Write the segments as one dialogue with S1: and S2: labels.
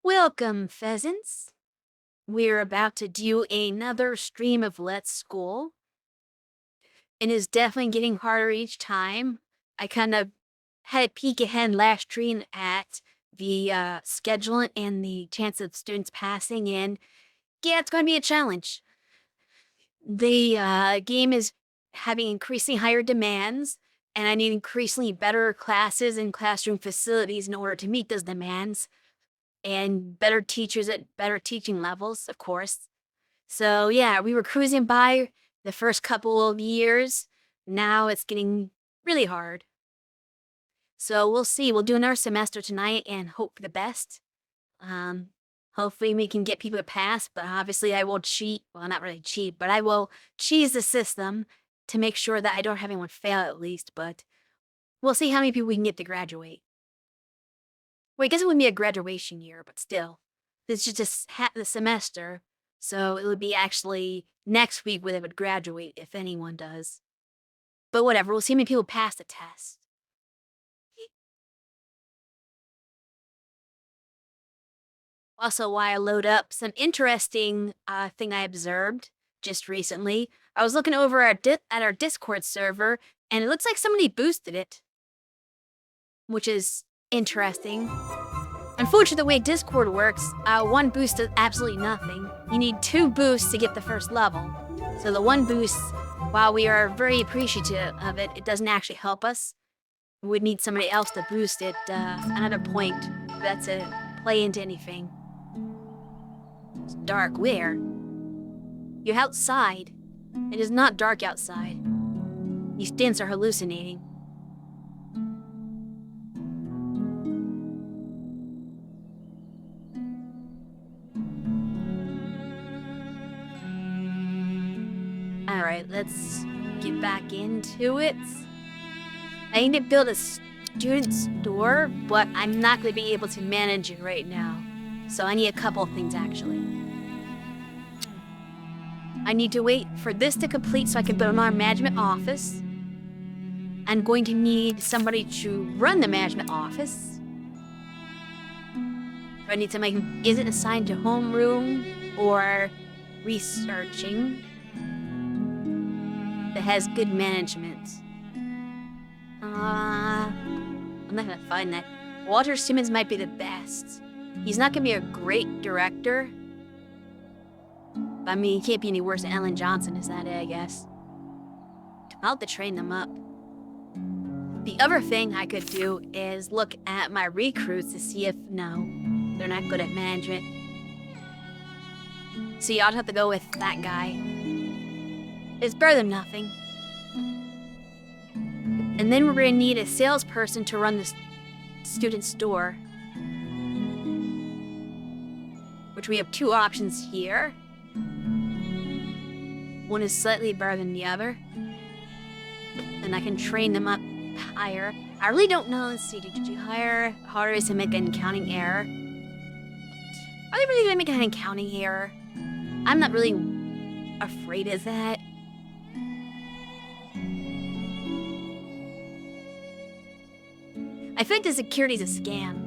S1: Welcome, pheasants. We're about to do another stream of Let's School. It is definitely getting harder each time. I kind of had a peek ahead last stream at the scheduling and the chance of students passing, and yeah, it's going to be a challenge. The game is having increasingly higher demands, and I need increasingly better classes and classroom facilities in order to meet those demands. And better teachers at better teaching levels, of course. So yeah, we were cruising by the first couple of years. Now it's getting really hard. So we'll see. We'll do another semester tonight and hope for the best. Hopefully we can get people to pass, but obviously I will cheat. Well, not really cheat, but I will cheese the system to make sure that I don't have anyone fail at least, but we'll see how many people we can get to graduate. Well, I guess it wouldn't be a graduation year, but still. This is just the semester, so it would be actually next week when they would graduate, if anyone does. But whatever, we'll see how many people pass the test. Also, while I load up, some interesting thing I observed just recently. I was looking over at our Discord server, and it looks like somebody boosted it, which is interesting. Unfortunately, the way Discord works, one boost does absolutely nothing. You need 2 boosts to get the first level. So the 1 boost, while we are very appreciative of it, it doesn't actually help us. We would need somebody else to boost it another point. That's a play into anything. It's dark. Where? You're outside. It is not dark outside. These students are hallucinating. Alright, let's get back into it. I need to build a student store, but I'm not going to be able to manage it right now. So I need a couple of things, actually. I need to wait for this to complete so I can build our management office. I'm going to need somebody to run the management office. I need somebody who isn't assigned to homeroom or researching, that has good management. I'm not gonna find that. Walter Simmons might be the best. He's not gonna be a great director. But I mean, he can't be any worse than Ellen Johnson, is that it, I guess? I'll have to train them up. The other thing I could do is look at my recruits to see if, no, they're not good at management. See, I'll have to go with that guy. It's better than nothing. And then we're going to need a salesperson to run the student store. Which we have 2 options here. One is slightly better than the other. And I can train them up higher. I really don't know. Let's see, did you hire harder to make an accounting error? Are they really going to make an accounting error? I'm not really afraid of that. I think the security's a scam.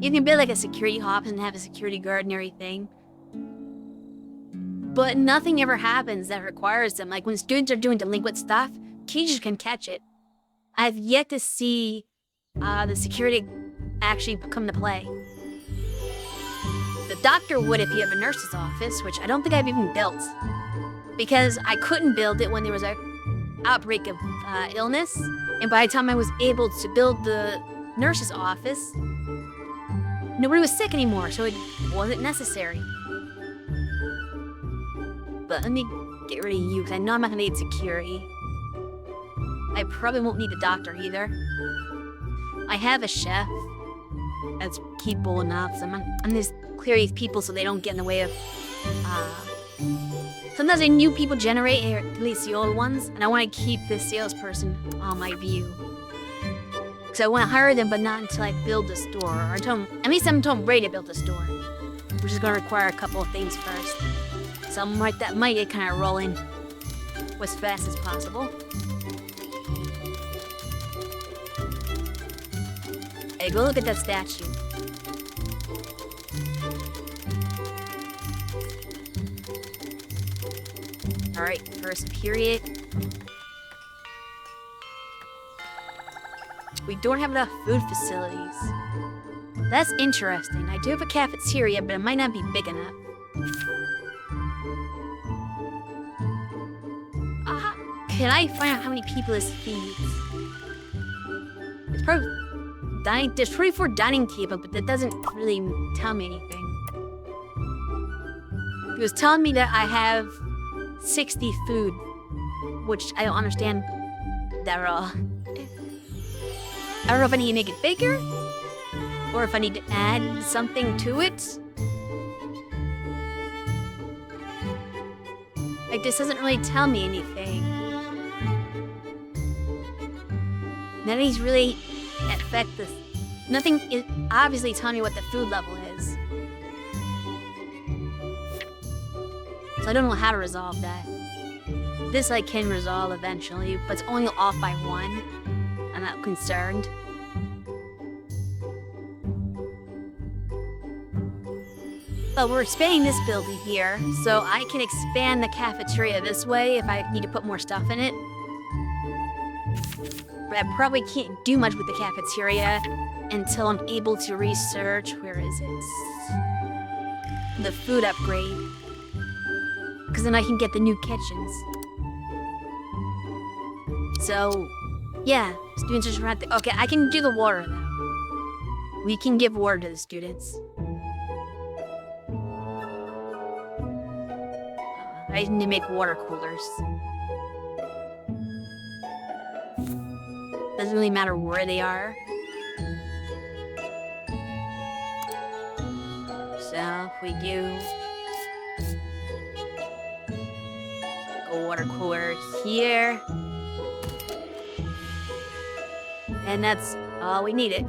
S1: You can build like a security office and have a security guard and everything. But nothing ever happens that requires them. Like when students are doing delinquent stuff, teachers can catch it. I've yet to see the security actually come to play. The doctor would if you have a nurse's office, which I don't think I've even built. Because I couldn't build it when there was a outbreak of illness, and by the time I was able to build the nurse's office, nobody was sick anymore, so it wasn't necessary. But let me get rid of you, because I know I'm not going to need security. I probably won't need a doctor either. I have a chef that's capable enough, so I'm just clear these people so they don't get in the way of sometimes the new people generate, at least the old ones, and I want to keep this salesperson on my view. So I want to hire them, but not until I build the store, or at least I'm until I'm ready to build the store, which is going to require a couple of things first. Something like that might get kind of rolling as fast as possible. Hey, go look at that statue. Alright, first period. We don't have enough food facilities. That's interesting. I do have a cafeteria, but it might not be big enough. Can I find out how many people this feeds? It's probably there's 24 dining tables, but that doesn't really tell me anything. It was telling me that I have 60 food, which I don't understand that at all. I don't know if I need to make it bigger, or if I need to add something to it. Like, this doesn't really tell me anything. None of these really affect this. Nothing is obviously telling me what the food level is. So I don't know how to resolve that. This I can resolve eventually, but it's only off by 1. I'm not concerned. But we're expanding this building here, so I can expand the cafeteria this way if I need to put more stuff in it. But I probably can't do much with the cafeteria until I'm able to research, where is it? The food upgrade. Because then I can get the new kitchens. So, yeah, students just have to, okay, I can do the water though. We can give water to the students. I need to make water coolers. Doesn't really matter where they are. So if we do a water cooler here, and that's all we needed.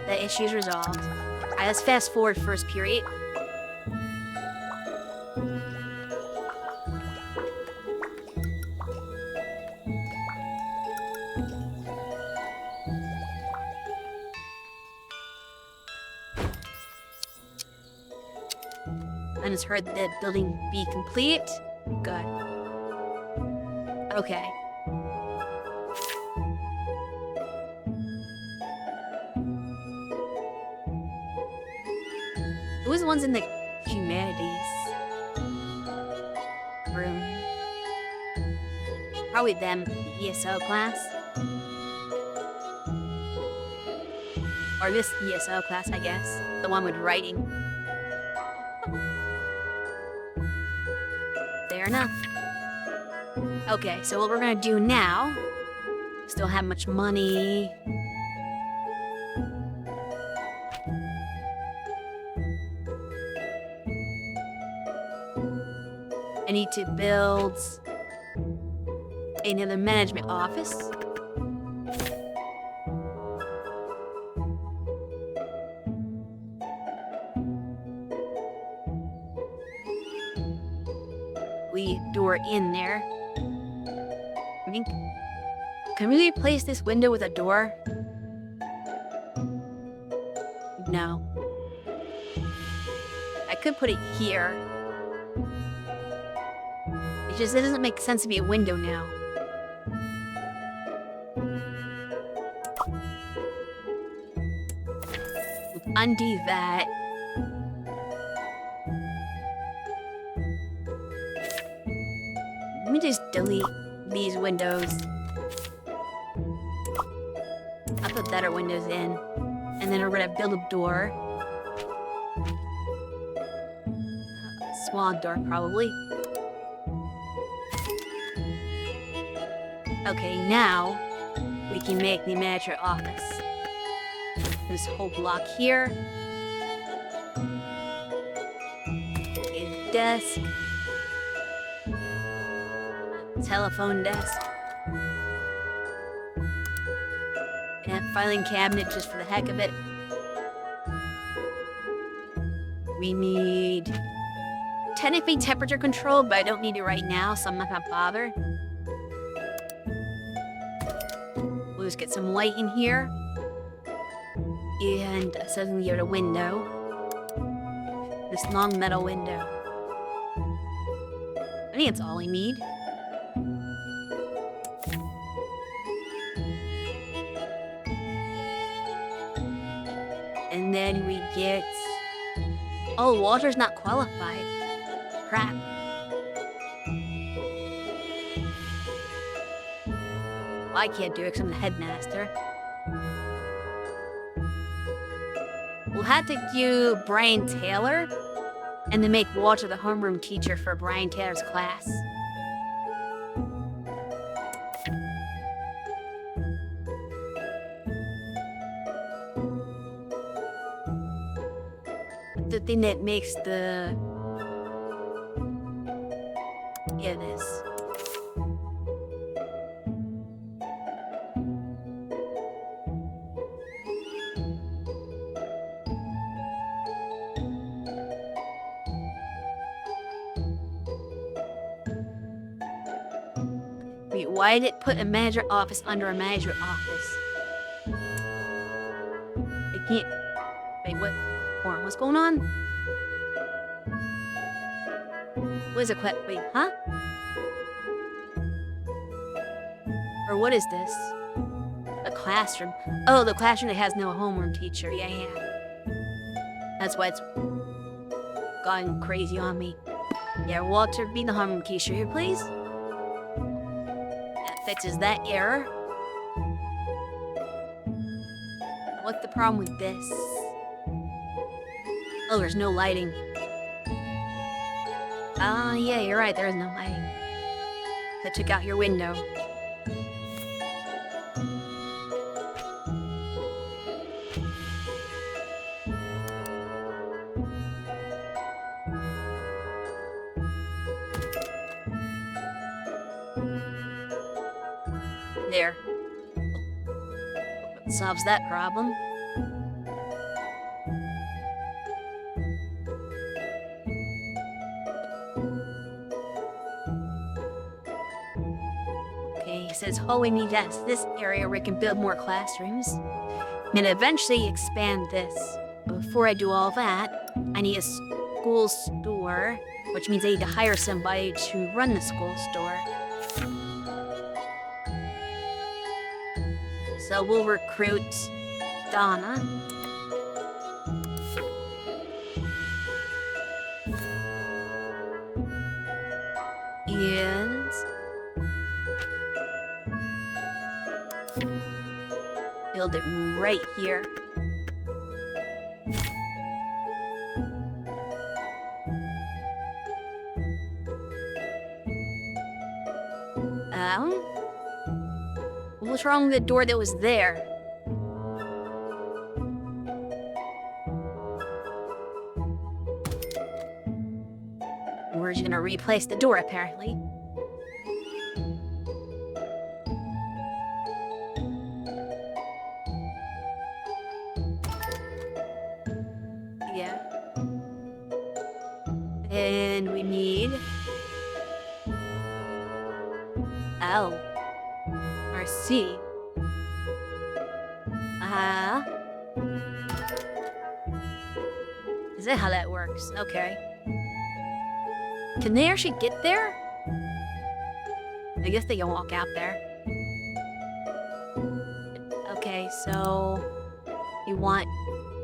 S1: The issue's resolved. Alright, let's fast forward first period. I just heard the building be complete. Good. Okay. Who's the ones in the humanities room? Probably them, the ESO class. Or this ESO class, I guess. The one with writing. Fair enough. Okay, so what we're gonna do now, still have much money. I need to build another management office. We door in there. I think. Can we replace this window with a door? No. I could put it here. It doesn't make sense to be a window now. Undo that. Let me just delete these windows. I'll put better windows in. And then we're gonna build a door. Small door, probably. Okay, now we can make the manager office. This whole block here. A desk. Telephone desk. And a filing cabinet just for the heck of it. We need technically temperature control, but I don't need it right now, so I'm not gonna bother. We'll just get some light in here. And suddenly you're at a window. This long metal window. I think it's all I need. And then we get... Oh, water's not qualified. Crap. Well, I can't do it because I'm the headmaster. We'll have to do Brian Taylor and then make Walter the homeroom teacher for Brian Taylor's class. The thing that makes the... Yeah, this. Wait, why did it put a manager office under a manager office? I can't... Wait, what? Hold on, what's going on? What is a wait, huh? Or what is this? A classroom. Oh, the classroom that has no homeroom teacher. Yeah. That's why it's gone crazy on me. Yeah, Walter, be the homeroom teacher here, please. That fixes that error. What's the problem with this? Oh, there's no lighting. Yeah, you're right, there is no lighting. I took out your window. There. Solves that problem. Okay, he says, oh, we need this area where we can build more classrooms. And eventually expand this. But before I do all that, I need a school store, which means I need to hire somebody to run the school store. So we'll recruit Donna. And build it right here. What's wrong with the door that was there? We're just gonna replace the door, apparently. Yeah. And we need... L. Or C. Is that how that works? Okay. Can they actually get there? I guess they can walk out there. Okay, so... You want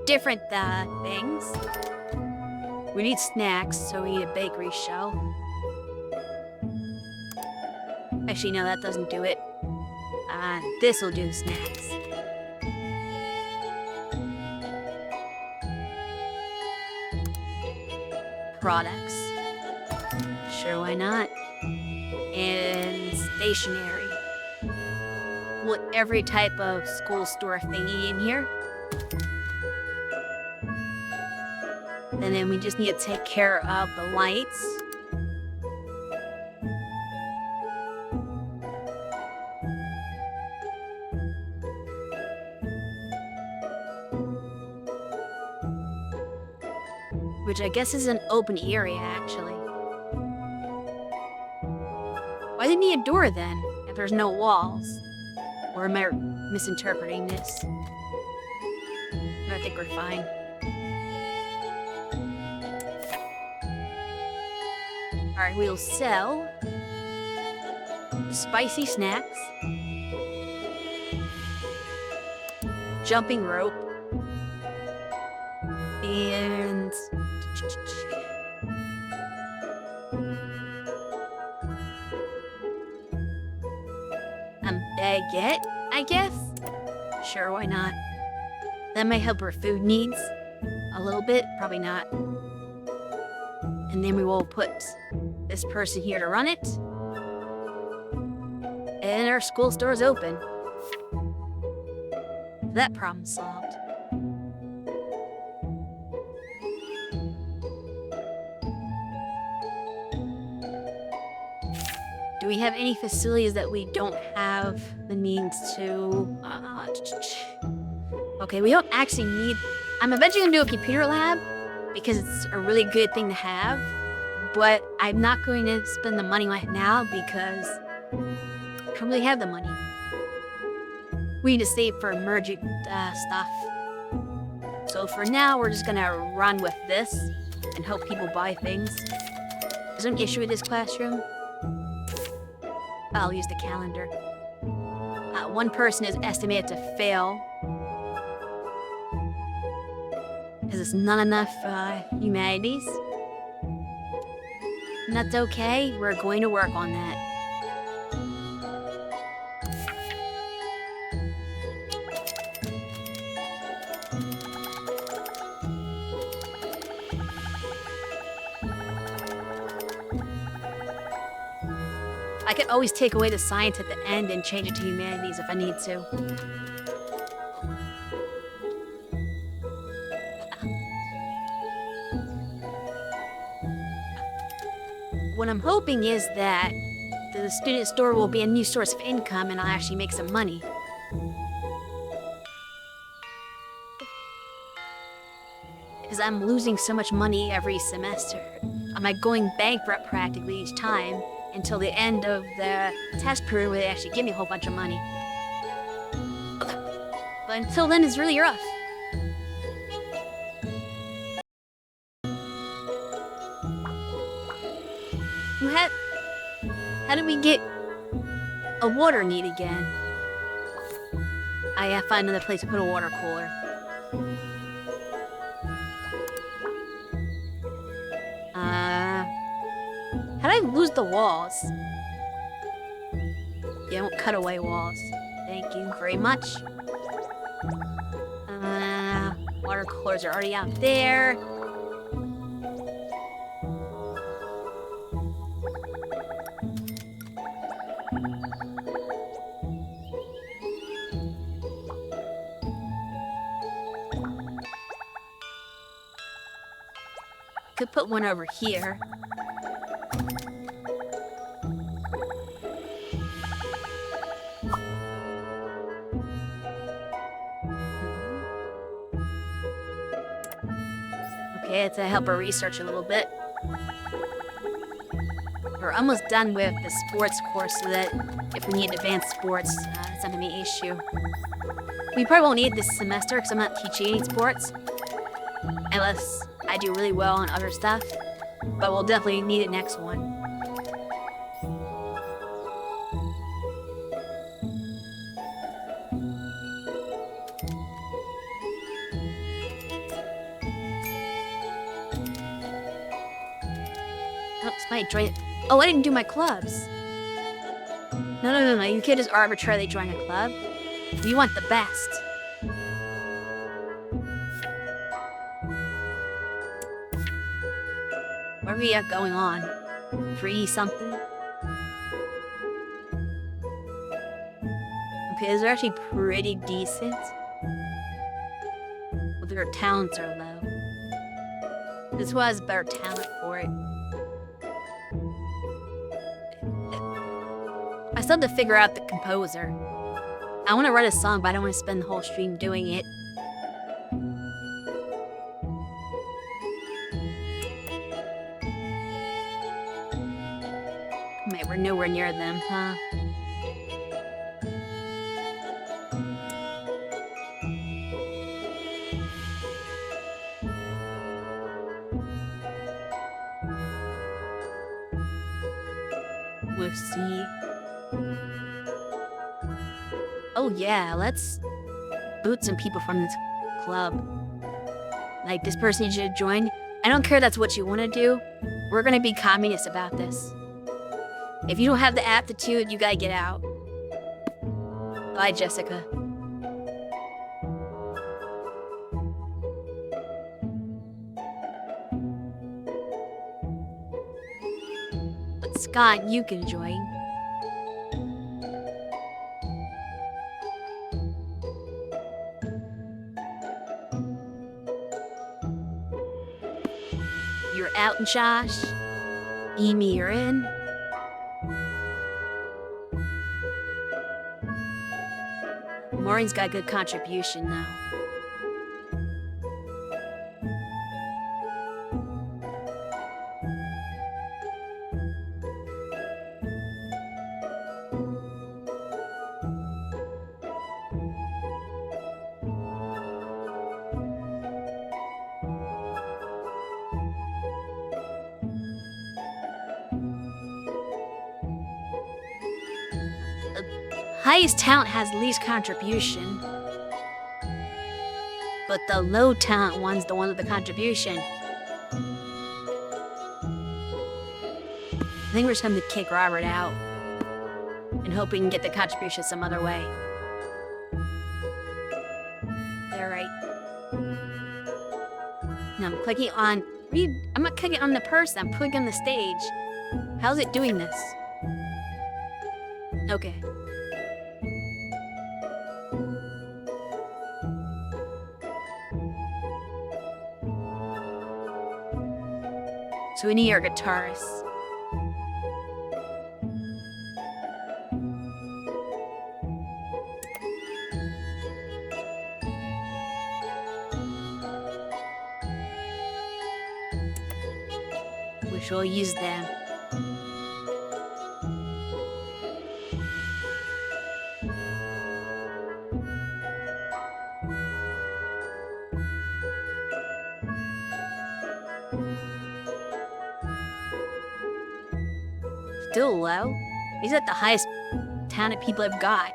S1: different things. We need snacks, so we need a bakery shelf. Actually, no, that doesn't do it. This'll do snacks. Products. Sure, why not? And stationery. Put every type of school store thingy in here. And then we just need to take care of the lights. Which I guess is an open area, actually. Why do you need a door, then, if there's no walls? Or am I misinterpreting this? I think we're fine. Alright, we'll sell spicy snacks, jumping rope, and baguette, I guess? Sure, why not? That might help our food needs a little bit, probably not. And then we will put this person here to run it. And our school store is open. That problem solved. Do we have any facilities that we don't have the means to... Okay, we don't actually need... I'm eventually going to do a computer lab because it's a really good thing to have. But I'm not going to spend the money right now because I don't really have the money. We need to save for emergent stuff. So for now, we're just going to run with this and help people buy things. Is there an issue with this classroom? I'll use the calendar. One person is estimated to fail. Because it's not enough humanities. And that's okay, we're going to work on that. I could always take away the science at the end and change it to humanities if I need to. What I'm hoping is that the student store will be a new source of income and I'll actually make some money. Because I'm losing so much money every semester. I'm like going bankrupt practically each time until the end of the test period where they actually give me a whole bunch of money. But until then, it's really rough. How do we get a water need again? I have to find another place to put a water cooler. How did I lose the walls? Yeah, I won't cut away walls. Thank you very much. Water coolers are already out there. Could put one over here. Okay, to help our research a little bit. We're almost done with the sports course so that if we need advanced sports, it's not gonna be an issue. We probably won't need it this semester because I'm not teaching any sports. Unless I do really well on other stuff. But we'll definitely need it next one. Oh, somebody joined. Oh, I didn't do my clubs. No. You can't just arbitrarily join a club. We want the best. What are we going on? 3 something? Okay, these are actually pretty decent. But their talents are low. This was better talent for it. I still have to figure out the composer. I want to write a song, but I don't want to spend the whole stream doing it. Wait, we're nowhere near them, huh? We'll see. Oh yeah, let's boot some people from this club. Like, this person you should join. I don't care that's what you want to do. We're gonna be communists about this. If you don't have the aptitude, you gotta get out. Bye, Jessica. But Scott, you can join. You're out, Josh. Amy, you're in. Maureen's got a good contribution now. Highest talent has least contribution. But the low talent one's the one with the contribution. I think we're just going to kick Robert out and hope we can get the contribution some other way. They're right. Now I'm clicking on... I'm not clicking on the person, I'm clicking on the stage. How's it doing this? Okay. So we need our guitarist. We shall use them. Still low. He's at the highest talented people I've got.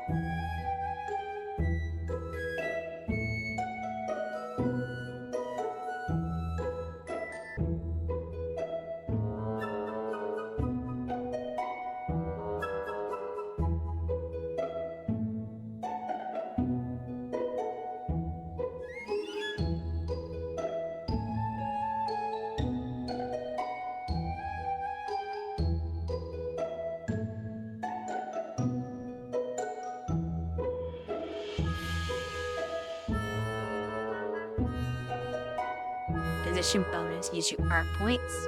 S1: Position bonus, use your art points.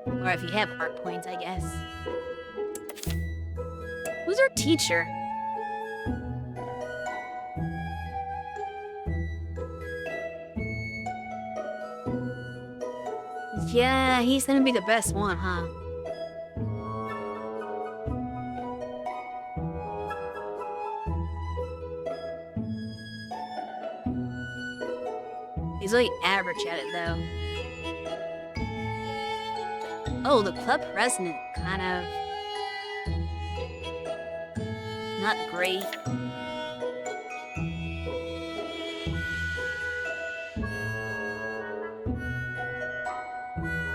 S1: Or if you have art points, I guess. Who's our teacher? Yeah, he's gonna be the best one, huh? He's like average at it, though. Oh, the club president, kind of... not great.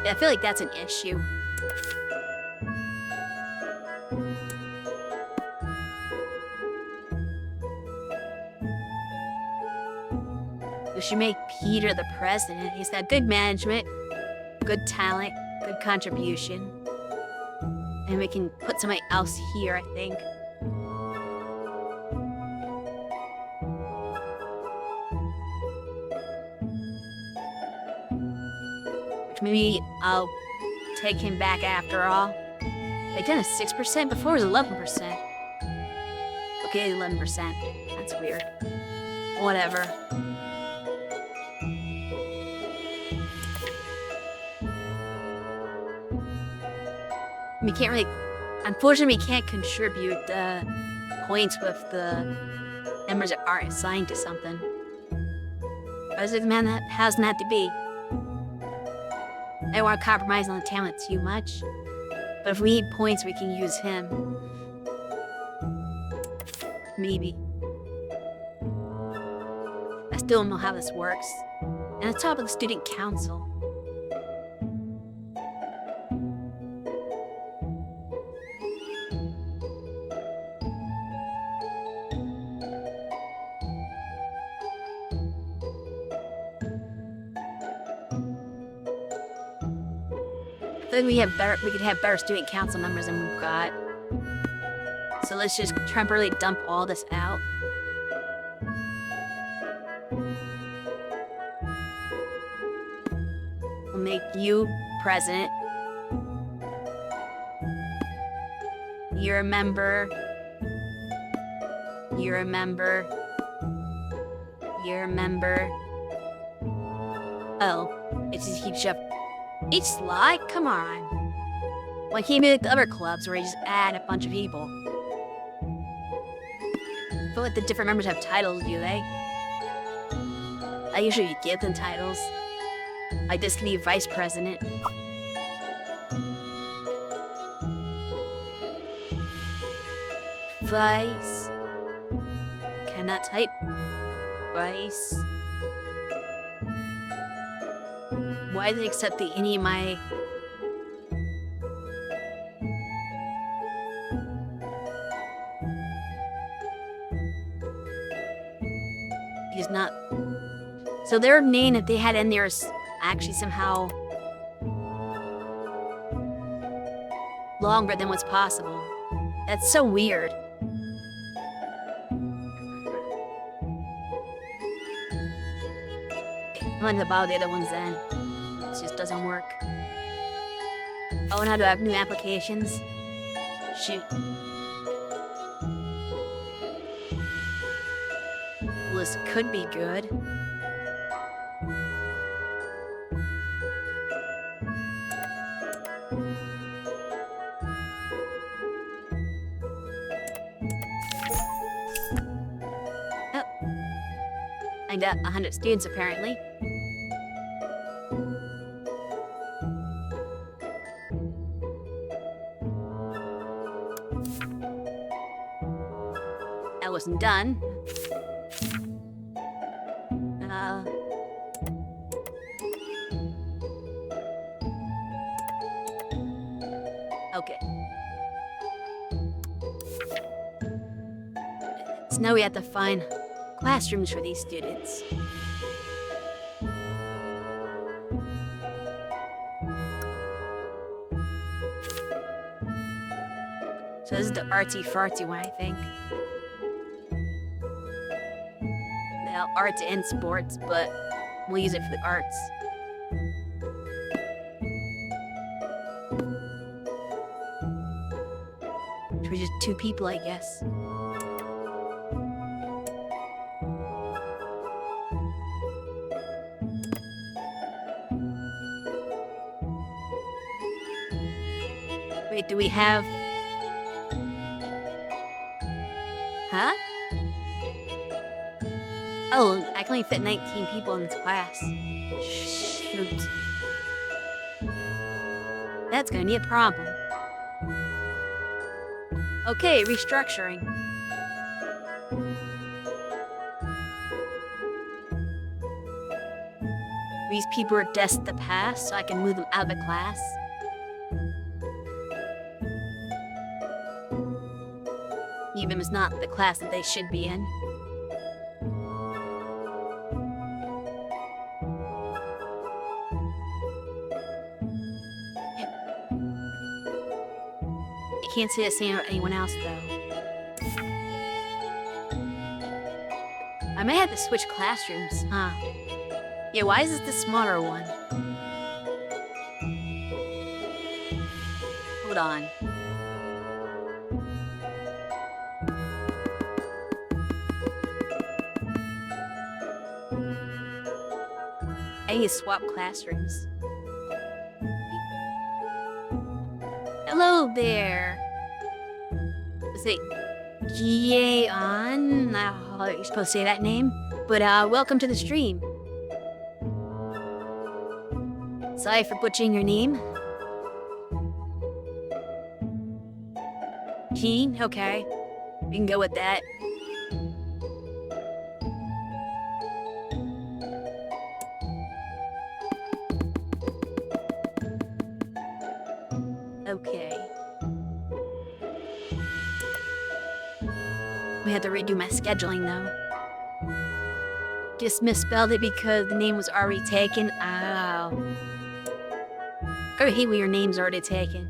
S1: I feel like that's an issue. We should make Peter the president. He's got good management, good talent, good contribution. And we can put somebody else here, I think. Which maybe I'll take him back after all. They done a 6%, before it was 11%. Okay, 11%. That's weird. Whatever. We can't really... Unfortunately, we can't contribute points with the members that aren't assigned to something. But the man that hasn't had to be. I don't want to compromise on the talent too much. But if we need points, we can use him. Maybe. I still don't know how this works. And the top of the student council. I think we could have better student council members than we've got. So let's just temporarily dump all this out. We'll make you president. You're a member. You're a member. You're a member. Oh, it just keeps up. Each slide? Come on. Why can't it be like the other clubs where you just add a bunch of people? I feel like the different members have titles, do they? I usually give them titles. Like this can be vice president. Vice. Cannot type. Vice. Why did it accept any of my... He's not... So their name, if they had in there, is actually somehow longer than what's possible. That's so weird. I'm going to borrow the other ones then. It just doesn't work. Oh, and how do I have new applications? Shoot. Well, this could be good. Oh. I got 100 students apparently. That wasn't done. Okay. So now we have to find classrooms for these students. So this is the artsy-fartsy one, I think. Well, arts and sports, but we'll use it for the arts. We're just 2 people, I guess. Wait, do we have... Huh? Oh, I can only fit 19 people in this class. Shoot. That's gonna be a problem. Okay, restructuring. These people are destined to pass, so I can move them out of the class. Even if it's not the class that they should be in. I can't say the same about anyone else, though. I may have to switch classrooms, huh? Yeah, why is this the smaller one? Hold on. I need to swap classrooms. Hello there. Is it Gian? I don't know how you're supposed to say that name. But welcome to the stream. Sorry for butchering your name. Keen? Okay. We can go with that. Okay. We had to redo my scheduling though. Just misspelled it because the name was already taken. Oh. I hate when your name's already taken.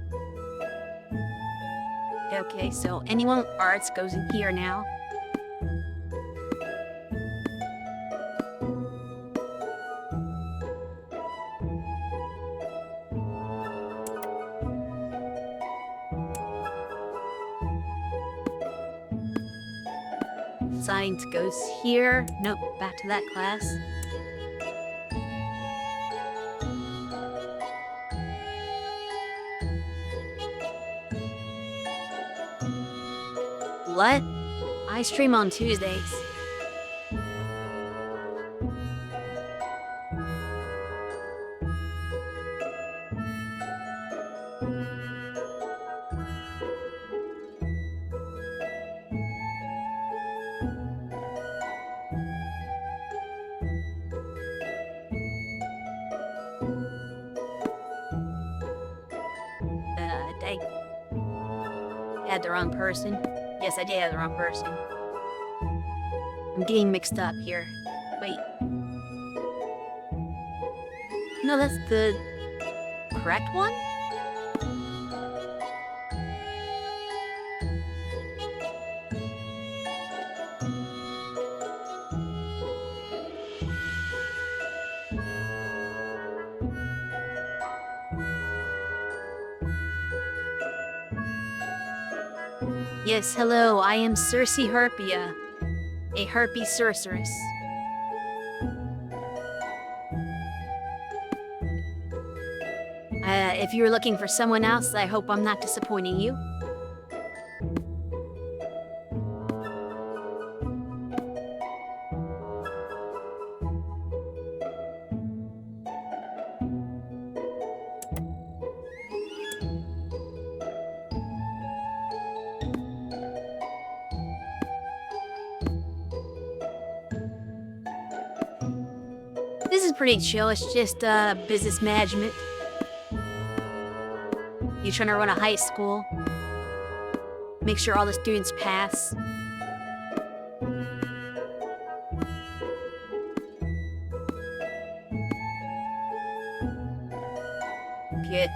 S1: Okay, so anyone with arts goes in here now. Science goes here. Nope, back to that class. What? I stream on Tuesdays. I had the wrong person. Yes, I did have the wrong person. I'm getting mixed up here. Wait. No, that's the correct one? Yes, hello, I am Circe Harpia, a harpy sorceress. If you're looking for someone else, I hope I'm not disappointing you. This is pretty chill, it's just business management. You trying to run a high school, make sure all the students pass. Good.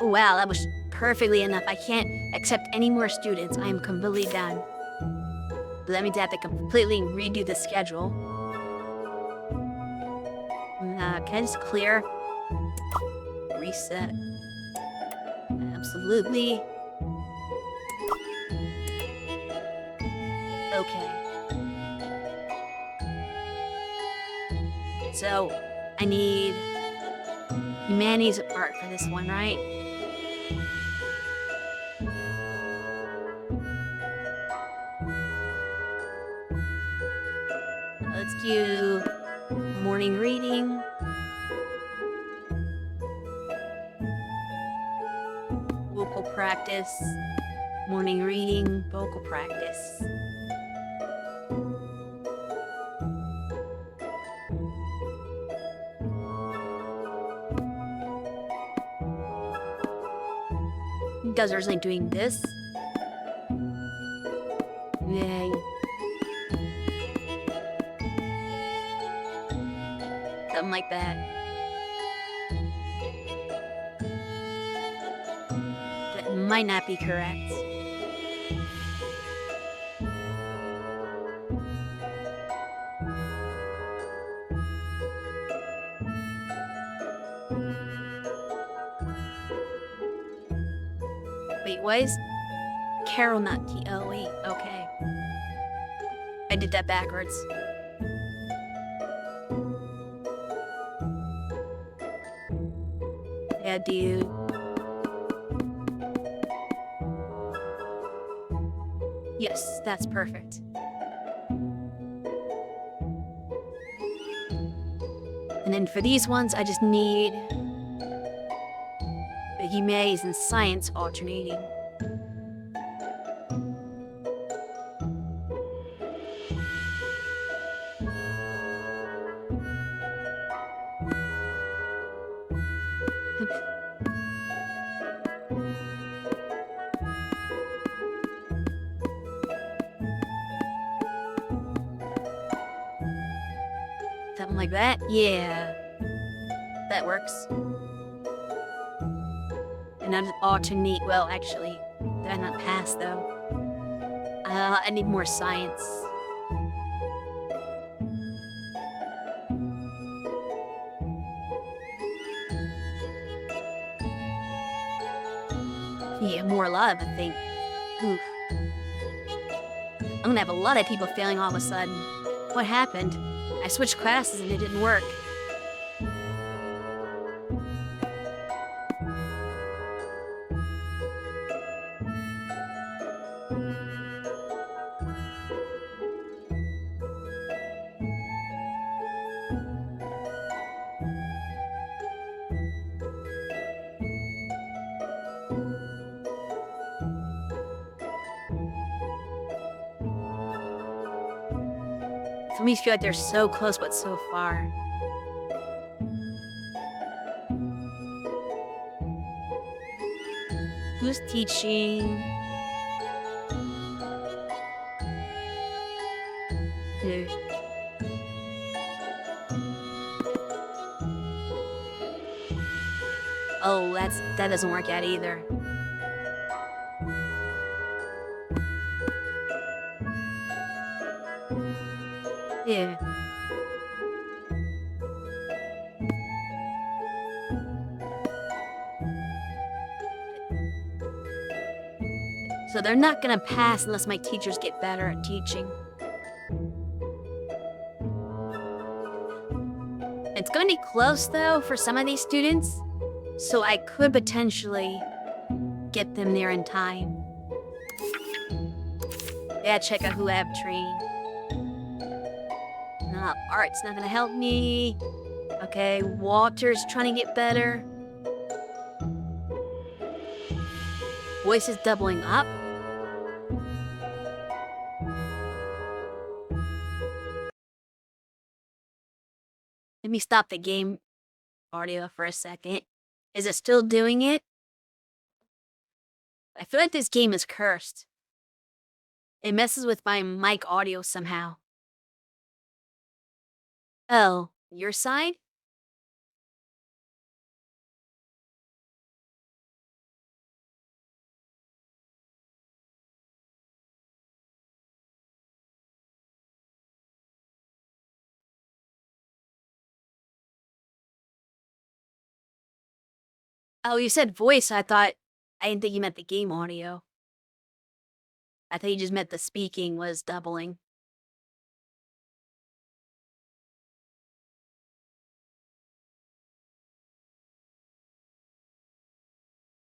S1: Wow, that was perfectly enough. I can't accept any more students. I am completely done. But that means I have to completely redo the schedule. Can I just clear? Reset. Absolutely. Okay. So, I need humanities art for this one, right? Let's do morning reading. Vocal practice. Morning reading, vocal practice. You guys are really doing this. Yay. Something like that. That might not be correct. Wait, why is Carol not key? Oh, wait, okay. I did that backwards. Yeah, dude. Yes, that's perfect. And then for these ones, I just need the humanities and science alternating. Something like that? Yeah. That works. And then alternate, well, actually, did I not pass, though? I need more science. Yeah, more love, I think. Oof. I'm gonna have a lot of people failing all of a sudden. What happened? I switched classes and it didn't work. For me, I feel like they're so close but so far. Who's teaching? Who? Oh, that doesn't work out either. Yeah. So they're not gonna pass unless my teachers get better at teaching. It's gonna be close, though, for some of these students, so I could potentially get them there in time. Yeah, check out who I have trained. Art's not gonna help me. Okay, Walter's trying to get better. Voice is doubling up. Let me stop the game audio for a second. Is it still doing it? I feel like this game is cursed. It messes with my mic audio somehow. Oh, your side? Oh, you said voice. I didn't think you meant the game audio. I thought you just meant the speaking was doubling.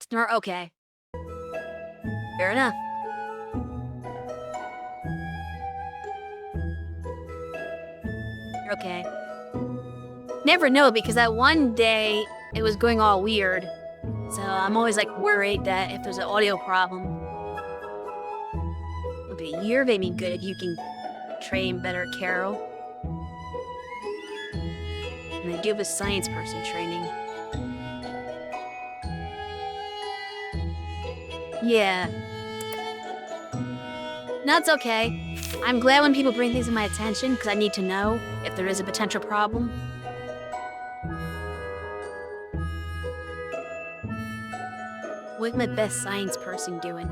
S1: Snort, okay. Fair enough. Okay. Never know, because that one day, it was going all weird. So I'm always like worried that if there's an audio problem. Okay, you're maybe good if you can train better, Carol. And I do have a science person training. Yeah. No, it's okay. I'm glad when people bring things to my attention, because I need to know if there is a potential problem. What's my best science person doing?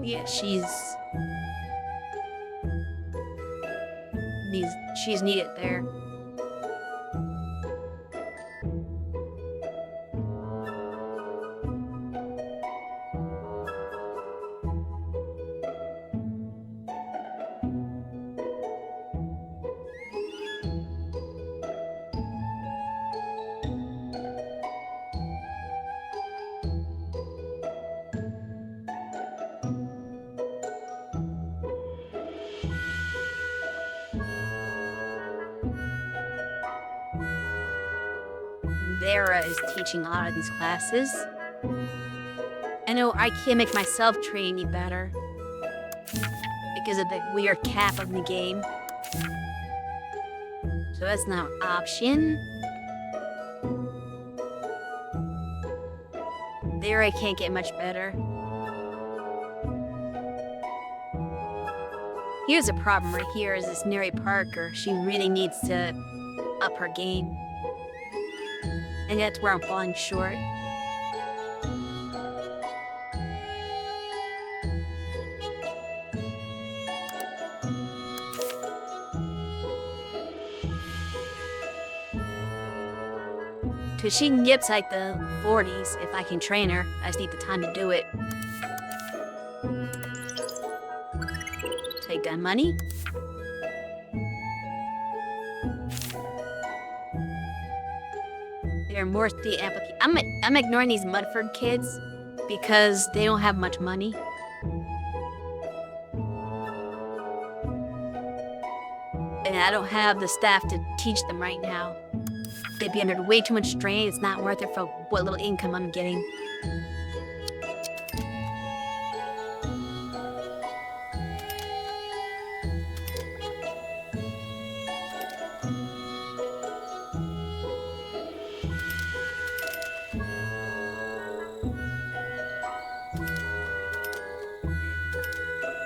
S1: Yeah, she's needed there. Vera is teaching a lot of these classes. I know I can't make myself train any better because of the weird cap of the game. So that's not an option. There I can't get much better. Here's a problem right here is this Neri Parker. She really needs to up her game. And that's where I'm falling short. Cause she can get like the 40s if I can train her. I just need the time to do it. Take that money. There are more state applications. I'm ignoring these Mudford kids because they don't have much money. And I don't have the staff to teach them right now. They'd be under way too much strain. It's not worth it for what little income I'm getting.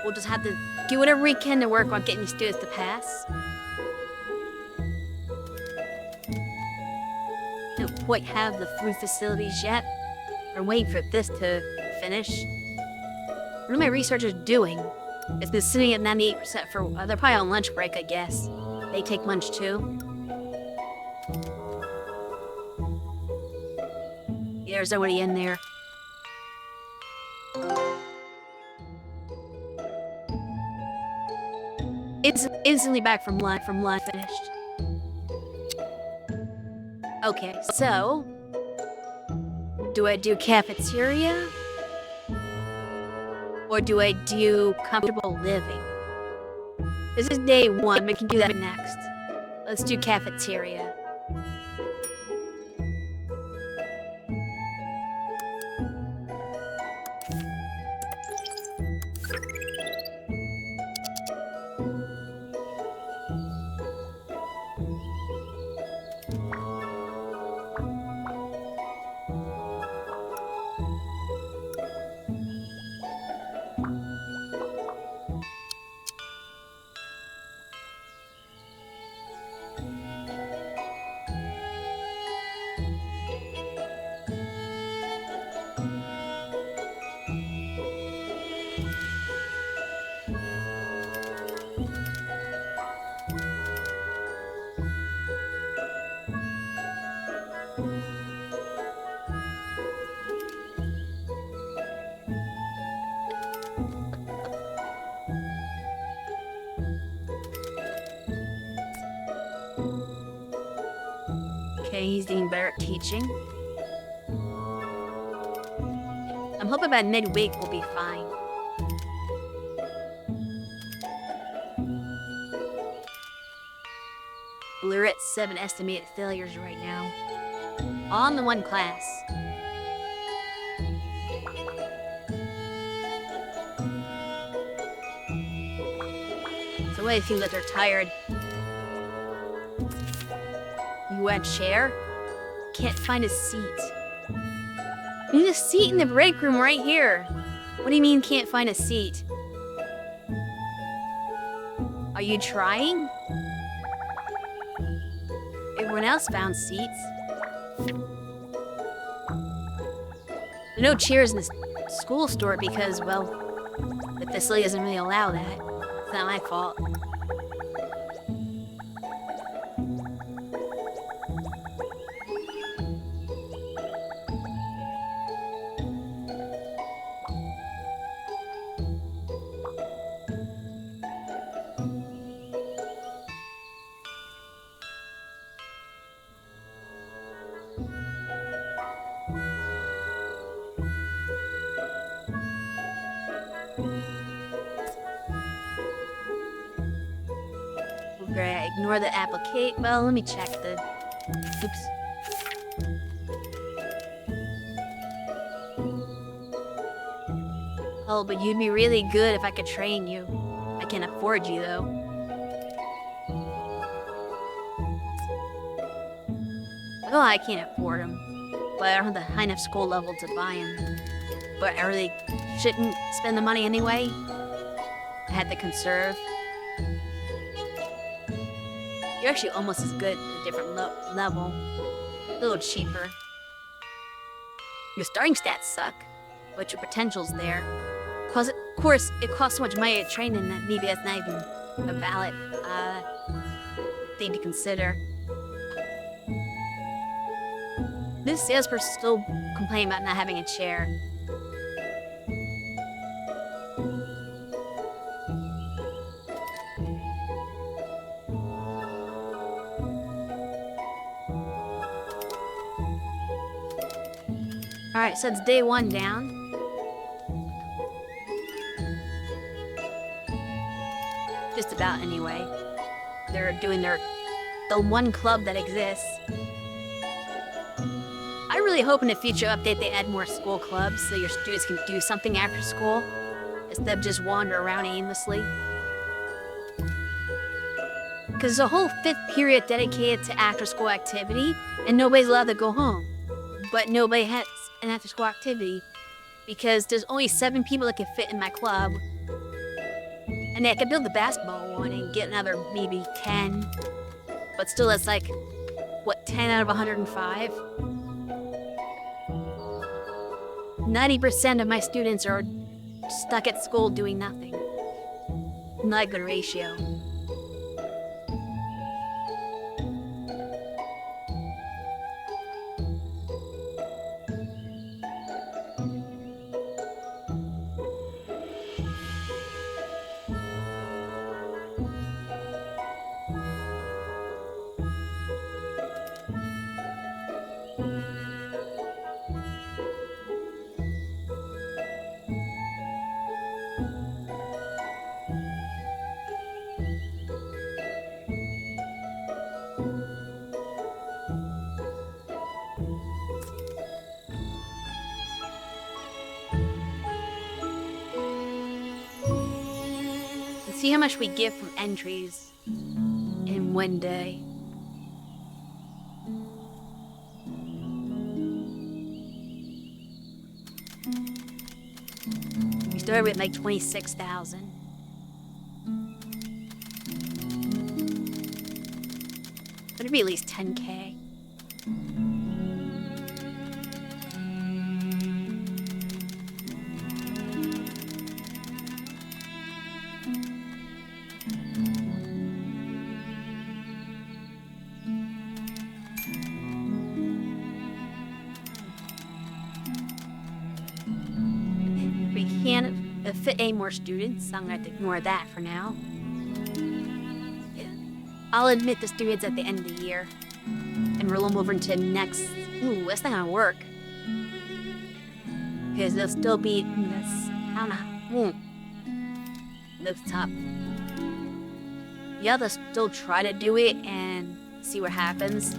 S1: We'll just have to do whatever we can to work on getting these students to pass. Don't quite have the food facilities yet. We're waiting for this to finish. What are my researchers doing? It's been sitting at 98% for, they're probably on lunch break, I guess. They take lunch too. Yeah, there's already in there. It's instantly back from lunch finished. Okay, so do I do cafeteria? Or do I do comfortable living? This is day 1, we can do that next. Let's do cafeteria. Okay, he's doing better at teaching. I'm hoping by midweek we'll be fine. We're at 7 estimated failures right now. On the one class. So what if you that they're tired? You want a chair? Can't find a seat. There's a seat in the break room right here. What do you mean can't find a seat? Are you trying? Everyone else found seats. No chairs in the school store because, well, the facility doesn't really allow that. It's not my fault. Right, ignore the applicate. Well, let me check the. Oops. Oh, but you'd be really good if I could train you. I can't afford you, though. Well, I can't afford them. But I don't have the high enough school level to buy them. But I really shouldn't spend the money anyway. I had to conserve. You're actually almost as good at a different level. A little cheaper. Your starting stats suck, but your potential's there. Cause of course, it costs so much money to train in that maybe that's not even a valid thing to consider. This salesperson still complaining about not having a chair. Alright, so it's day 1 down. Just about anyway. They're doing the one club that exists. I really hope in a future update they add more school clubs so your students can do something after school instead of just wander around aimlessly. Because there's a whole 5th period dedicated to after-school activity, and nobody's allowed to go home. But nobody has an after-school activity because there's only 7 people that can fit in my club. And I could build the basketball one and get another maybe 10. But still, that's like, what, 10 out of 105? 90% of my students are stuck at school doing nothing. Not a good ratio. See how much we get from entries in one day. We started with like 26,000. Better be at least 10K. Can't fit any more students, so I'm going to ignore that for now. Yeah. I'll admit the students at the end of the year and roll them over into next. Ooh, that's not going to work. Because they'll still be in this. I don't know. Those top. Yeah, they'll still try to do it and see what happens.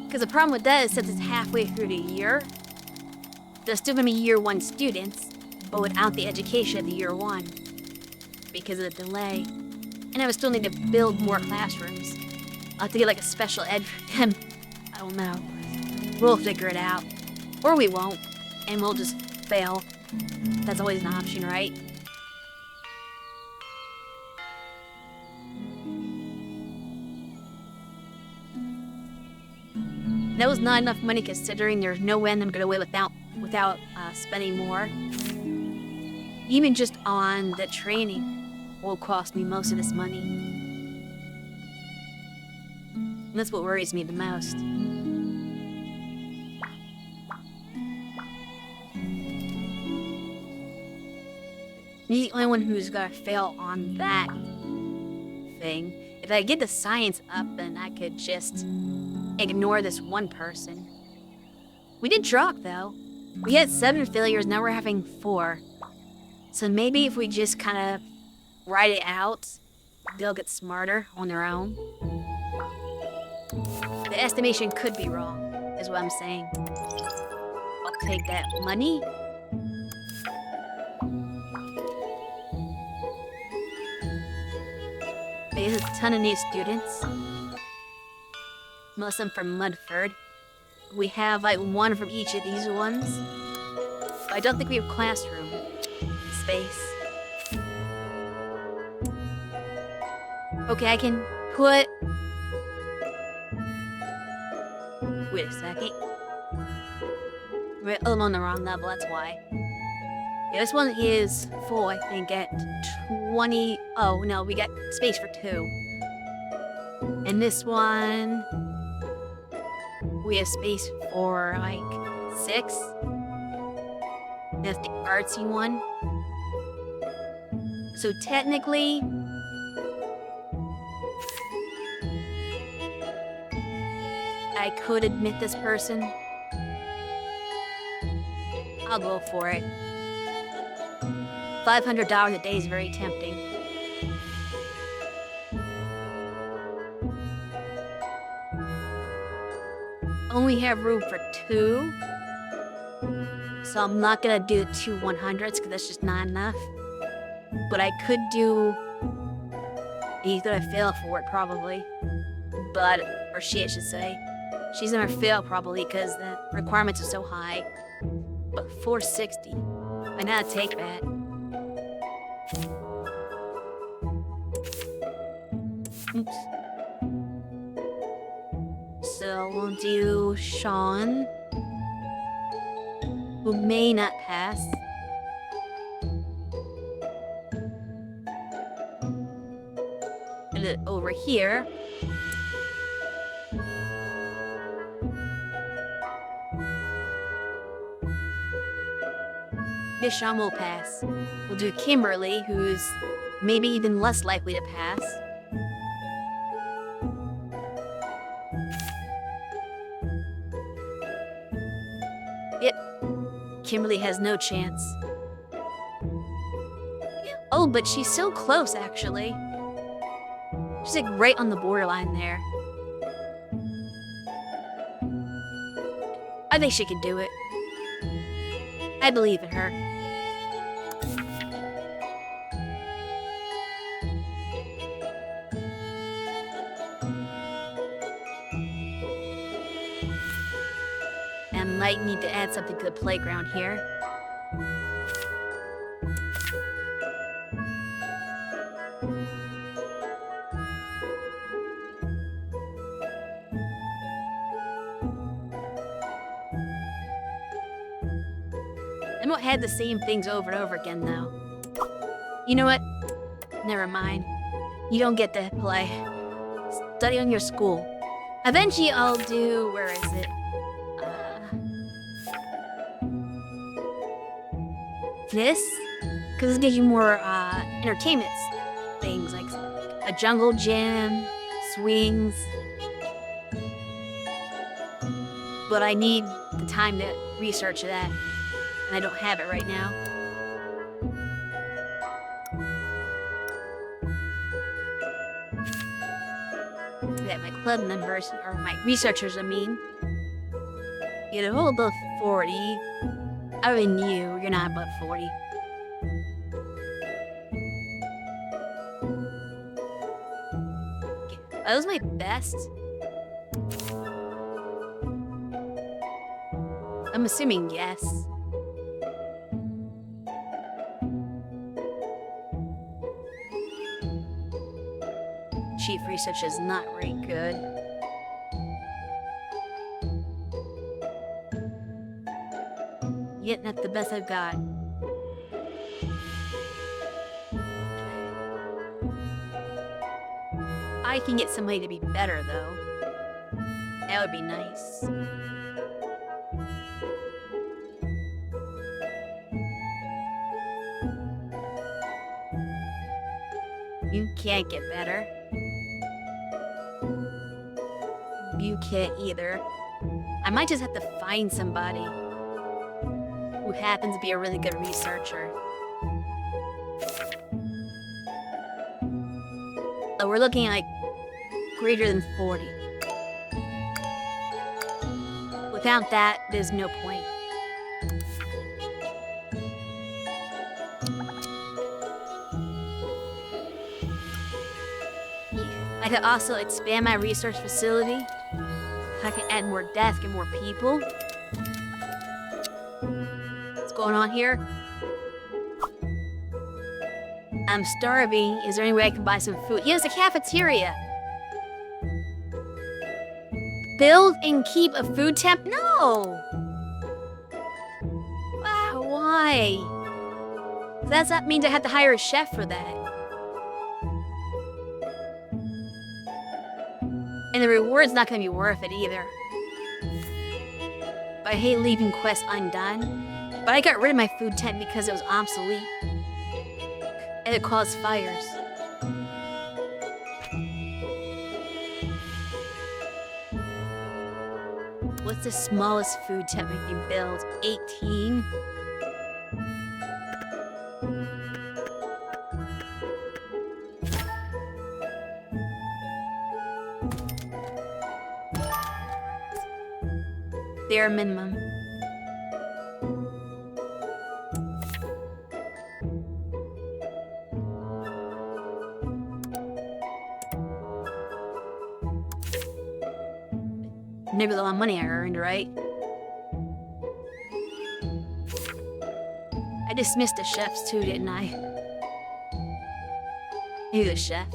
S1: Because the problem with that is since it's halfway through the year, there's still gonna be year 1 students, but without the education of the year 1 because of the delay. And I would still need to build more classrooms. I'll have to get like a special ed for them. I don't know. We'll figure it out. Or we won't, and we'll just fail. That's always an option, right? That was not enough money considering there's no way I'm gonna away without spending more. Even just on the training will cost me most of this money. And that's what worries me the most. He's the only one who's gonna fail on that thing. If I get the science up, then I could just ignore this one person. We did Drock, though. We had 7 failures, now we're having 4. So maybe if we just kind of write it out, they'll get smarter on their own. The estimation could be wrong, is what I'm saying. I'll take that money. There's a ton of new students. Most of them from Mudford. We have like 1 from each of these ones. I don't think we have classroom space. Okay, I can put... Wait a second. I'm on the wrong level, that's why. Yeah, this one is full, I think, at 20... Oh, no, we got space for 2. And this one... We have space for, like, 6. That's the artsy one. So technically... I could admit this person. I'll go for it. $500 a day is very tempting. Only have room for 2. So I'm not gonna do 2 100s because that's just not enough. But I could do... He's gonna fail for it probably. But, or she I should say. She's gonna fail probably because the requirements are so high. But 460. I know how to take that. Oops. So we'll do Sean, who may not pass. And then over here. This Sean will pass. We'll do Kimberly, who's maybe even less likely to pass. Yep. Kimberly has no chance. Oh, but she's so close, actually. She's like right on the borderline there. I think she can do it. I believe in her. And might need to add something to the playground here. I won't have the same things over and over again, though. You know what? Never mind. You don't get to play. Study on your school. Eventually, I'll do... Where is it? This? Because this gives you more entertainment things, like a jungle gym, swings. But I need the time to research that. And I don't have it right now. That my club members, or my researchers, I mean, get a whole above 40. I already knew you're not above 40. Are those my best? I'm assuming yes. Chief research is not very good. Yet not the best I've got. I can get somebody to be better, though. That would be nice. You can't get better. You can't either. I might just have to find somebody who happens to be a really good researcher. So we're looking at like greater than 40. Without that, there's no point. I could also expand my research facility. I can add more desks and more people. What's going on here? I'm starving. Is there any way I can buy some food? Yes, a cafeteria. Build and keep a food temp? No! Wow, why? That means I have to hire a chef for that. And the reward's not gonna be worth it either. But I hate leaving quests undone. But I got rid of my food tent because it was obsolete. And it caused fires. What's the smallest food tent we can build? 18? Bare minimum. Maybe a lot of money I earned, right? I dismissed the chefs too, didn't I? Maybe the chef.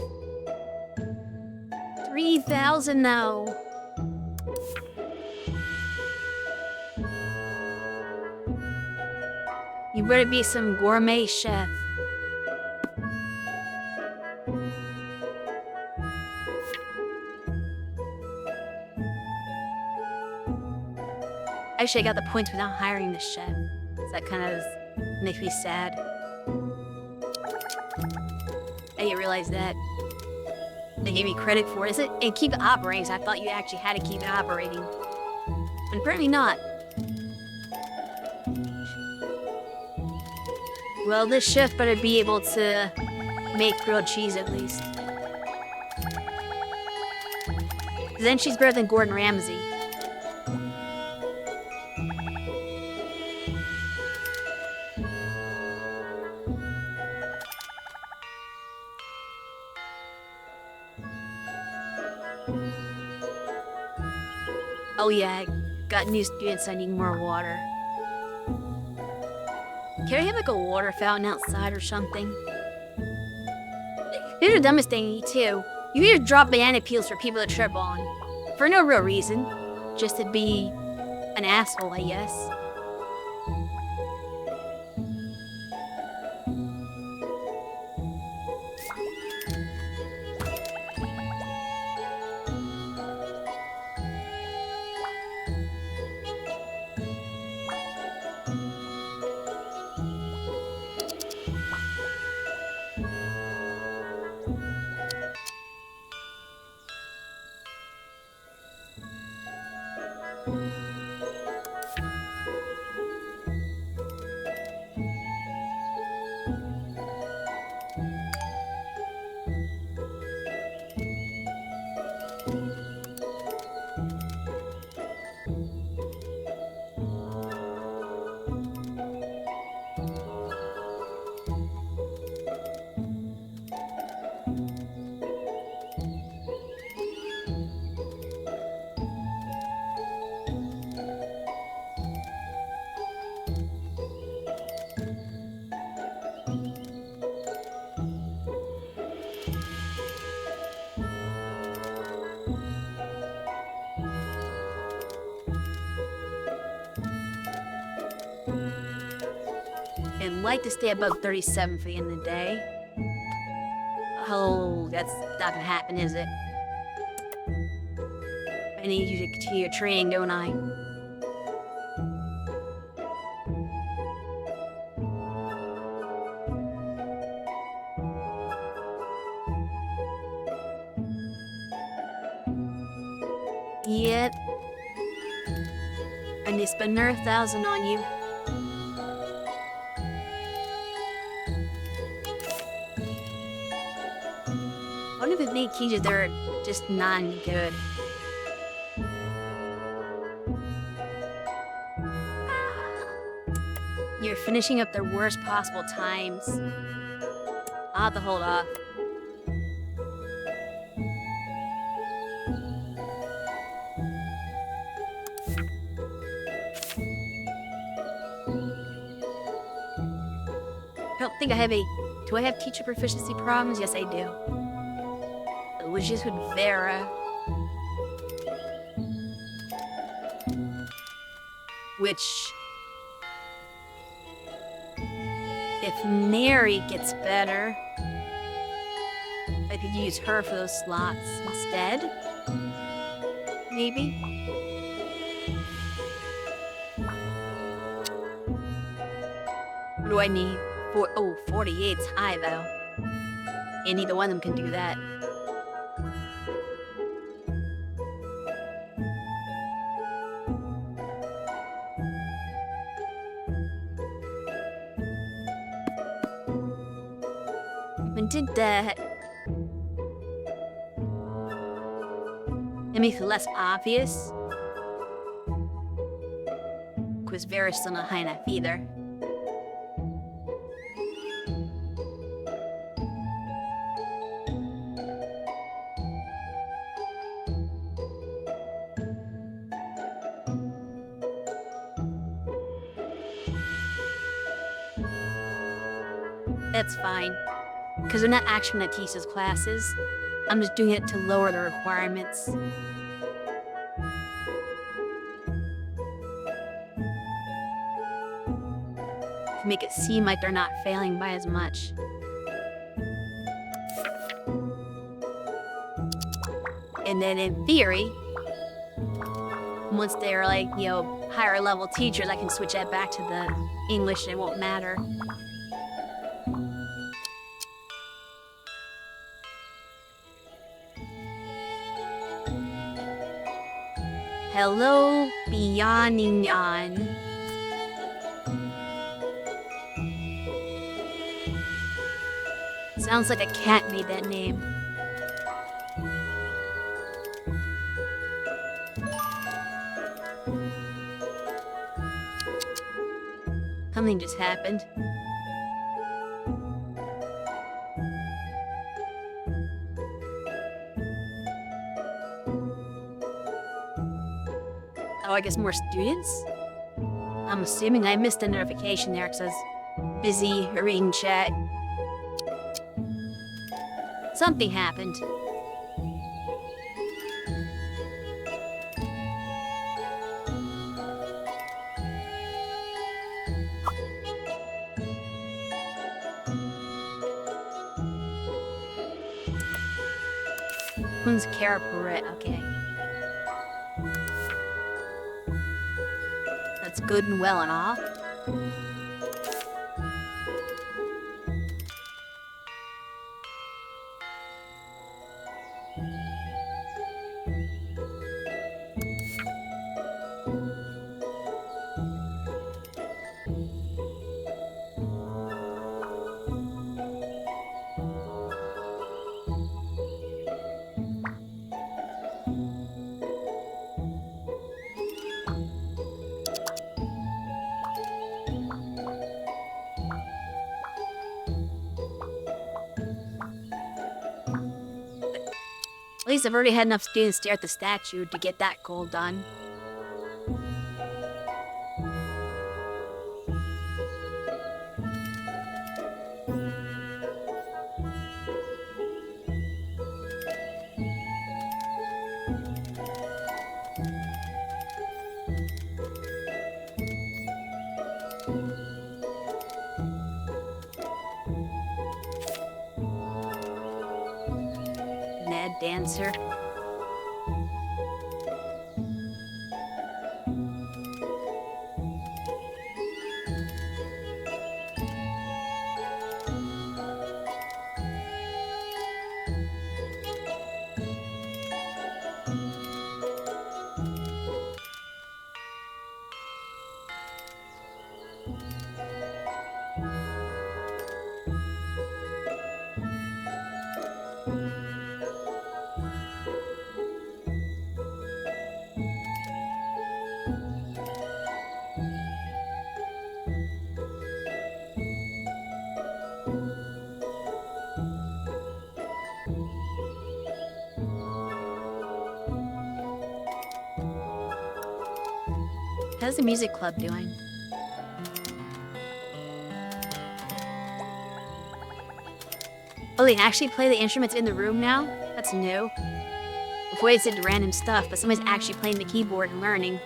S1: 3,000 now. You better be some gourmet chef. Actually, I got the points without hiring the chef. So that kind of makes me sad. I didn't realize that. They gave me credit for it. Is it? And keep it operating, so I thought you actually had to keep it operating. But apparently not. Well, this chef better be able to make grilled cheese at least. Then she's better than Gordon Ramsay. Oh yeah, I got new students, I need more water. Can I have like a water fountain outside or something? Here's the dumbest thing too. You either drop banana peels for people to trip on. For no real reason. Just to be an asshole, I guess. And like to stay above 37 for the end of the day. Oh, that's not gonna happen, is it? I need you to continue your training, don't I? Yep. I need to spend another 1,000 on you. I wonder if any teachers that are just not any good. You're finishing up the worst possible times. I'll have to hold off. I don't think I have a Do I have teacher proficiency problems? Yes, I do. It was just with Vera. Which, if Mary gets better, I could use her for those slots instead. Maybe. What do I need? 48's high though. And neither one of them can do that. I did that. It makes it less obvious. Because Vera's still not high enough either. That's fine. Because we're not actually going to teach those classes. I'm just doing it to lower the requirements. To make it seem like they're not failing by as much. And then in theory, once they're like, higher level teachers, I can switch that back to the English and it won't matter. Hello, Bianinyan. Sounds like a cat made that name. Something just happened. Oh, I guess more students? I'm assuming I missed a notification there because I was busy reading chat. Something happened. Who's Kara Perret? Okay. That's good and well and all. At least I've already had enough students stare at the statue to get that goal done. Dancer. How's the music club doing? Oh, they actually play the instruments in the room now? That's new. Before they said random stuff, but somebody's actually playing the keyboard and learning.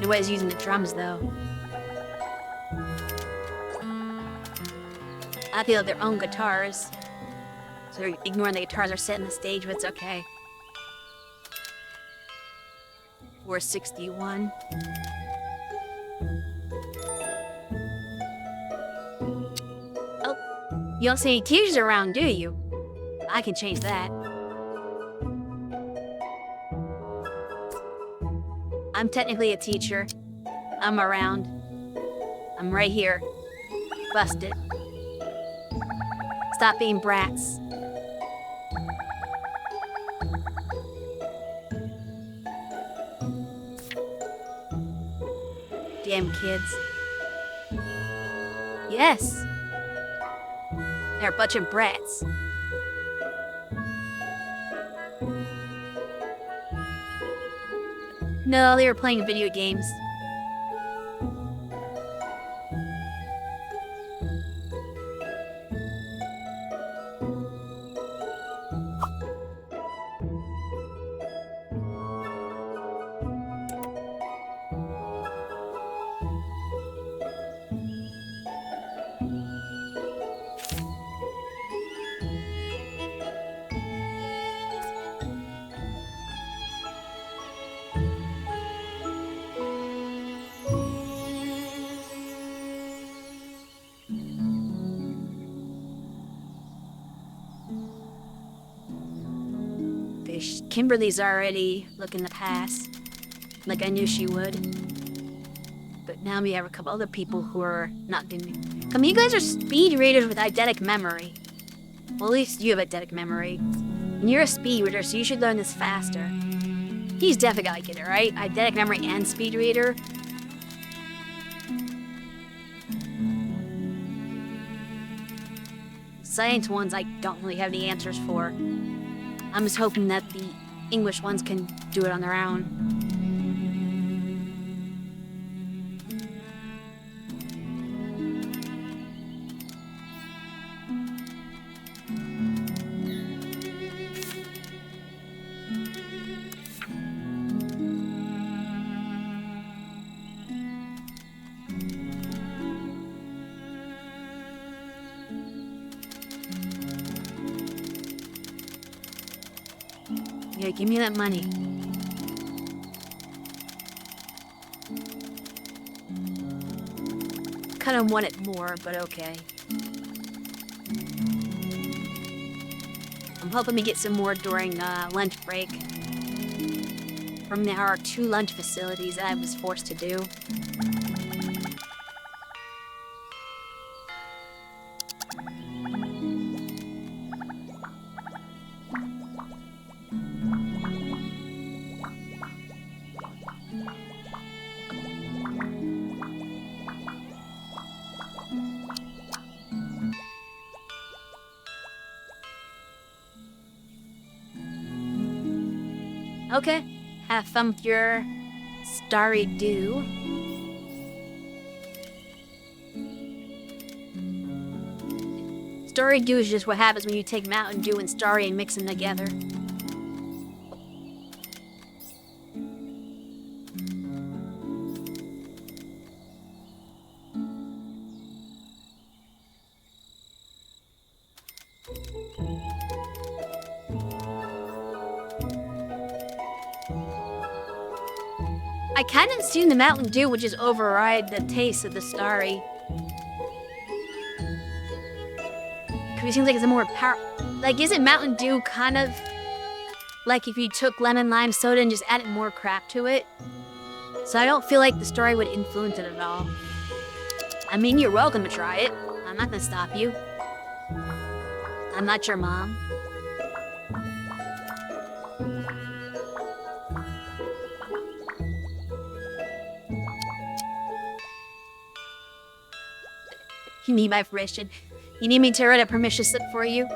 S1: Nobody's using the drums, though. I feel their own guitars. So they're ignoring the guitars are set on the stage, but it's okay. 461. Oh, you don't see any teachers around, do you? I can change that. I'm technically a teacher. I'm around. I'm right here. Bust it. Stop being brats. Damn kids. Yes. They're a bunch of brats. No, they were playing video games. Kimberly's already looking to pass, like I knew she would. But now we have a couple other people who are not doing. I mean, you guys are speed readers with eidetic memory. Well, at least you have eidetic memory. And you're a speed reader, so you should learn this faster. He's definitely gotta get it, right? Eidetic memory and speed reader. Science ones I don't really have the answers for. I'm just hoping that the English ones can do it on their own. Yeah, give me that money. Kind of want it more, but okay. I'm hoping we get some more during lunch break. From our 2 lunch facilities that I was forced to do. Okay, have fun with your starry dew. Starry dew is just what happens when you take Mountain Dew and Starry and mix them together. I kind of assume the Mountain Dew would just override the taste of the Starry. Because it seems like it's a more like, isn't Mountain Dew kind of like if you took lemon lime soda and just added more crap to it? So I don't feel like the Starry would influence it at all. I mean, you're welcome to try it. I'm not gonna stop you. I'm not your mom. You need my permission. You need me to write a permission slip for you?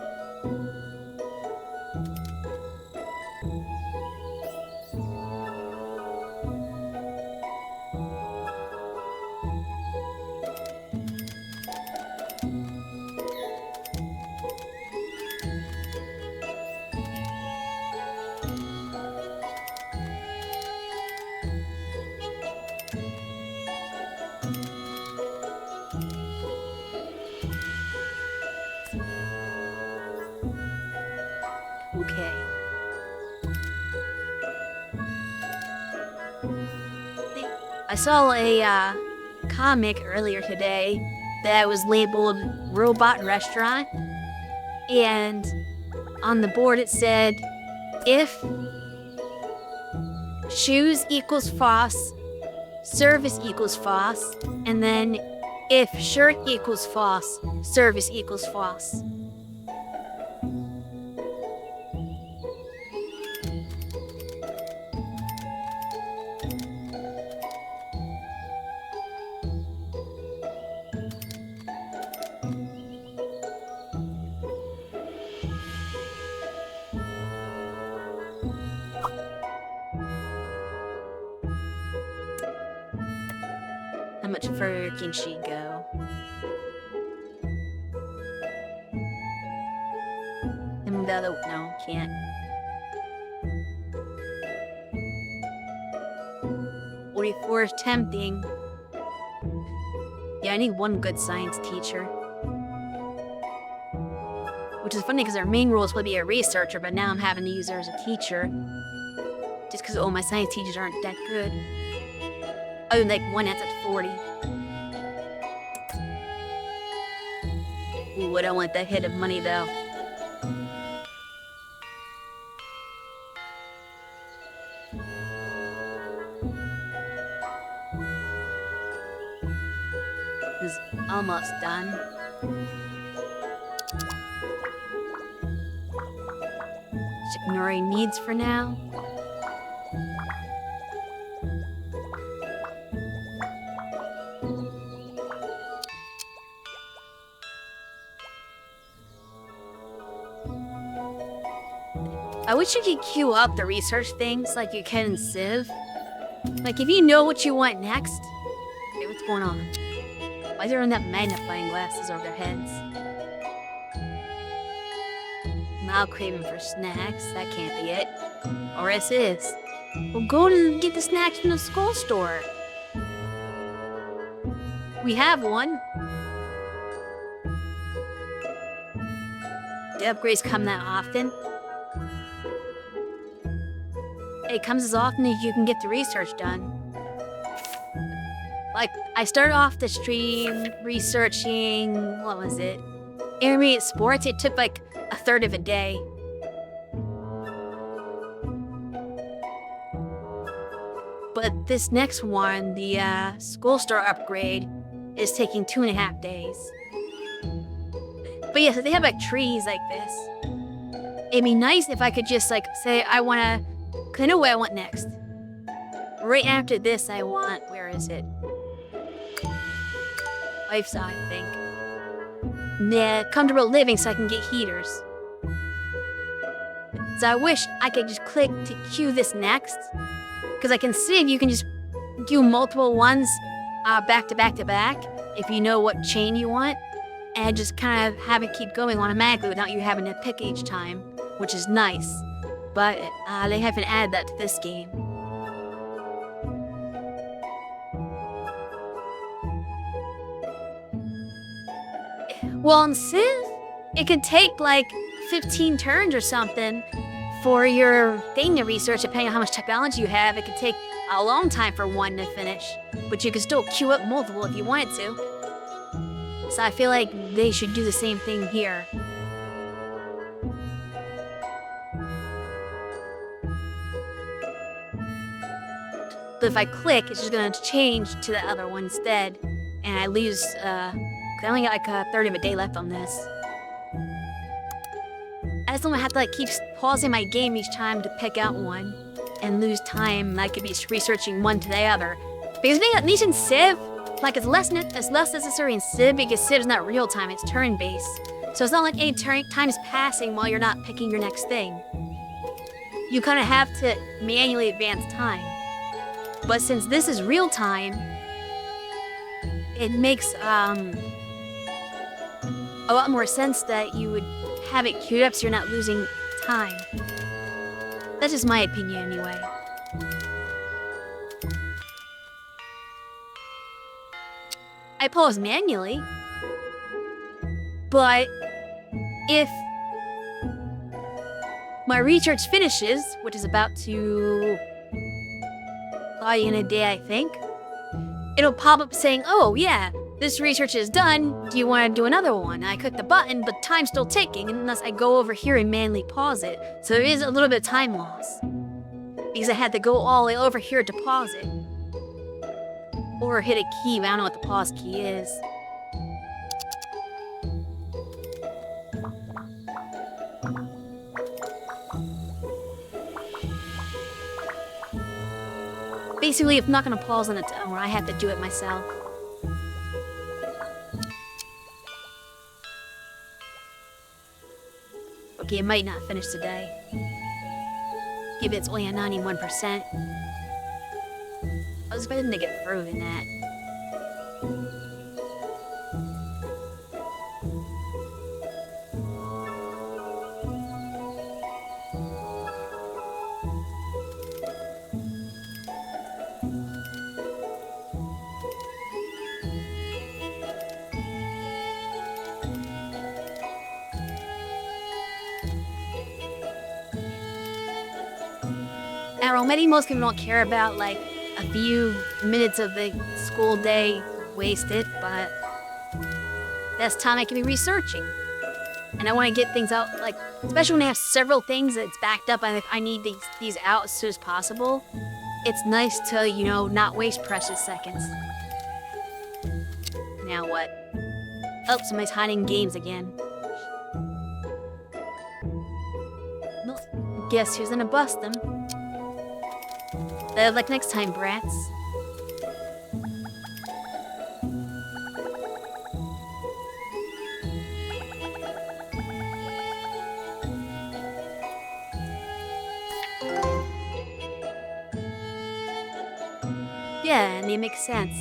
S1: Okay. I saw a comic earlier today that was labeled Robot Restaurant, and on the board it said, if shoes equals FOSS, service equals FOSS, and then if shirt equals FOSS, service equals FOSS. How much further can she go? And the other, no, can't. 44 is tempting. Yeah, I need one good science teacher. Which is funny because our main role is supposed to be a researcher, but now I'm having to use her as a teacher. Just because all my science teachers aren't that good. Other than like one that's at 40. Ooh, I don't want that hit of money though. This is almost done. Just ignoring needs for now. I wish you could queue up the research things like you can in Civ. Like, if you know what you want next, okay, what's going on? Why is everyone that magnifying glasses over their heads? Now craving for snacks, that can't be it. Or it is. Well, go and get the snacks from the school store. We have one. The upgrades come that often. It comes as often as you can get the research done. Like, I started off the stream researching, what was it? Intermediate sports. It took like a third of a day. But this next one, the school store upgrade, is taking 2.5 days. But yeah, so they have like trees like this. It'd be nice if I could just like say I wanna, cause I know what I want next. Right after this I want, where is it? Lifestyle, I think. Yeah, comfortable living so I can get heaters. So I wish I could just click to queue this next. Cause I can see if you can just do multiple ones back to back to back if you know what chain you want. And just kind of have it keep going automatically without you having to pick each time, which is nice. But they haven't added that to this game. Well, in Civ, it could take like 15 turns or something for your thing to research, depending on how much technology you have. It could take a long time for one to finish, but you could still queue up multiple if you wanted to. So I feel like they should do the same thing here. But if I click, it's just gonna change to the other one instead, and I lose, I only got like a third of a day left on this. I just don't have to like keep pausing my game each time to pick out one and lose time. I could be researching one to the other. Because at least in Civ, like it's less necessary in Civ because Civ's not real time, it's turn based. So it's not like any time is passing while you're not picking your next thing. You kind of have to manually advance time. But since this is real time, it makes a lot more sense that you would have it queued up so you're not losing time. That's just my opinion anyway. I pause manually, but if my research finishes, which is about to probably in a day, I think, it'll pop up saying, oh yeah, this research is done, do you want to do another one? I click the button, but time's still ticking unless I go over here and manually pause it. So there is a little bit of time loss. Because I had to go all the way over here to pause it. Or hit a key, but I don't know what the pause key is. Basically, if I'm not gonna pause on its own, I have to do it myself. Okay, it might not finish today. Give it's only a 91%. I was expecting to get further than that. Now, maybe most people don't care about like a few minutes of the school day wasted, but that's time I can be researching. And I want to get things out, like, especially when I have several things that's backed up and if I need these out as soon as possible, it's nice to, you know, not waste precious seconds. Now what? Oh, somebody's hiding games again. Well, guess who's gonna bust them? Like next time, brats. Yeah, and it makes sense.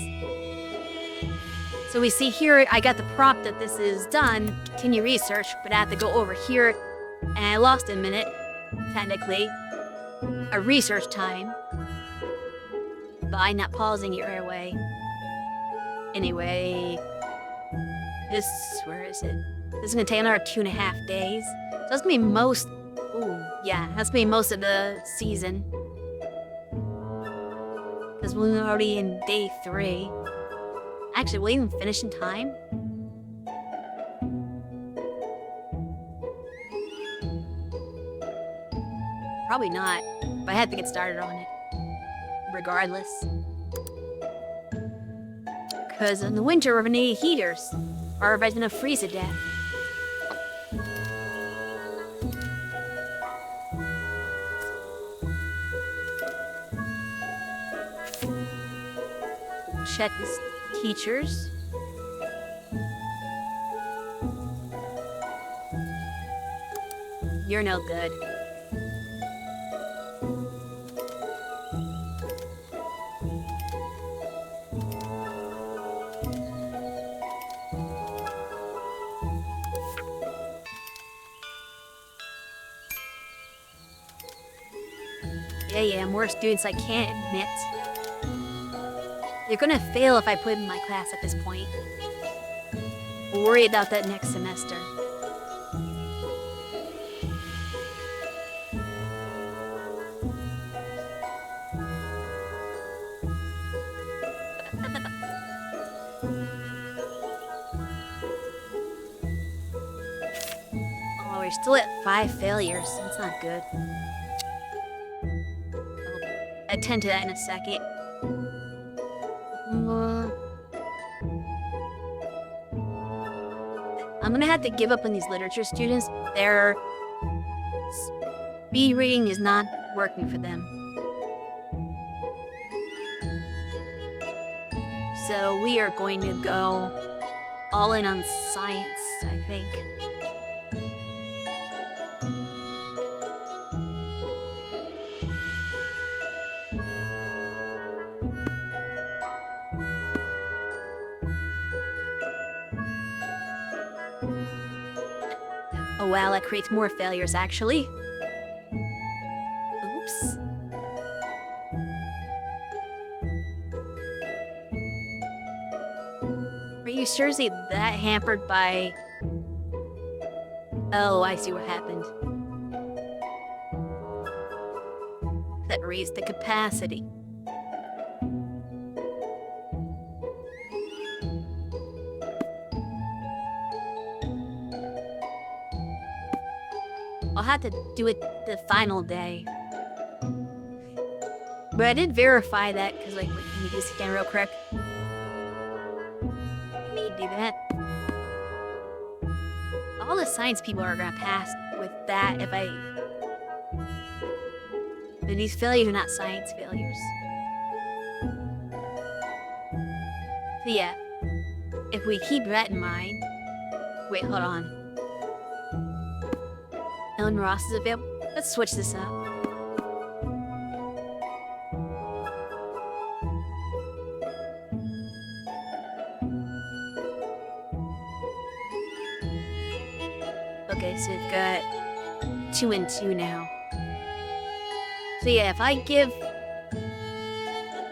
S1: So we see here, I got the prompt that this is done, continue research, but I have to go over here, and I lost a minute, technically, a research time, by not pausing it right away. Anyway, where is it? This is gonna take another 2.5 days. So that's gonna be most, that's gonna be most of the season. Because we're already in day 3. Actually, will we even finish in time? Probably not, but I had to get started on it. Regardless. Because in the winter, we're gonna need heaters, or everybody's gonna freeze to death. Check these teachers. You're no good. Yeah, more students I can't admit. You're gonna fail if I put in my class at this point. We'll worry about that next semester. Oh, we're still at 5 failures. That's not good. I'll attend to that in a second. I'm gonna have to give up on these literature students. Their speed reading is not working for them. So we are going to go all in on science, I think. Oh wow, that creates more failures, actually. Oops. Are you seriously that hampered by... Oh, I see what happened. that raise the capacity. I'll have to do it the final day. But I did verify that, because, like, wait, let me just scan real quick. Let me do that. All the science people are gonna pass with that if I... But these failures are not science failures. So yeah, if we keep that in mind... Wait, hold on. Ellen Ross is available. Let's switch this up. Okay, so we've got 2 and 2 now. So yeah, if I give...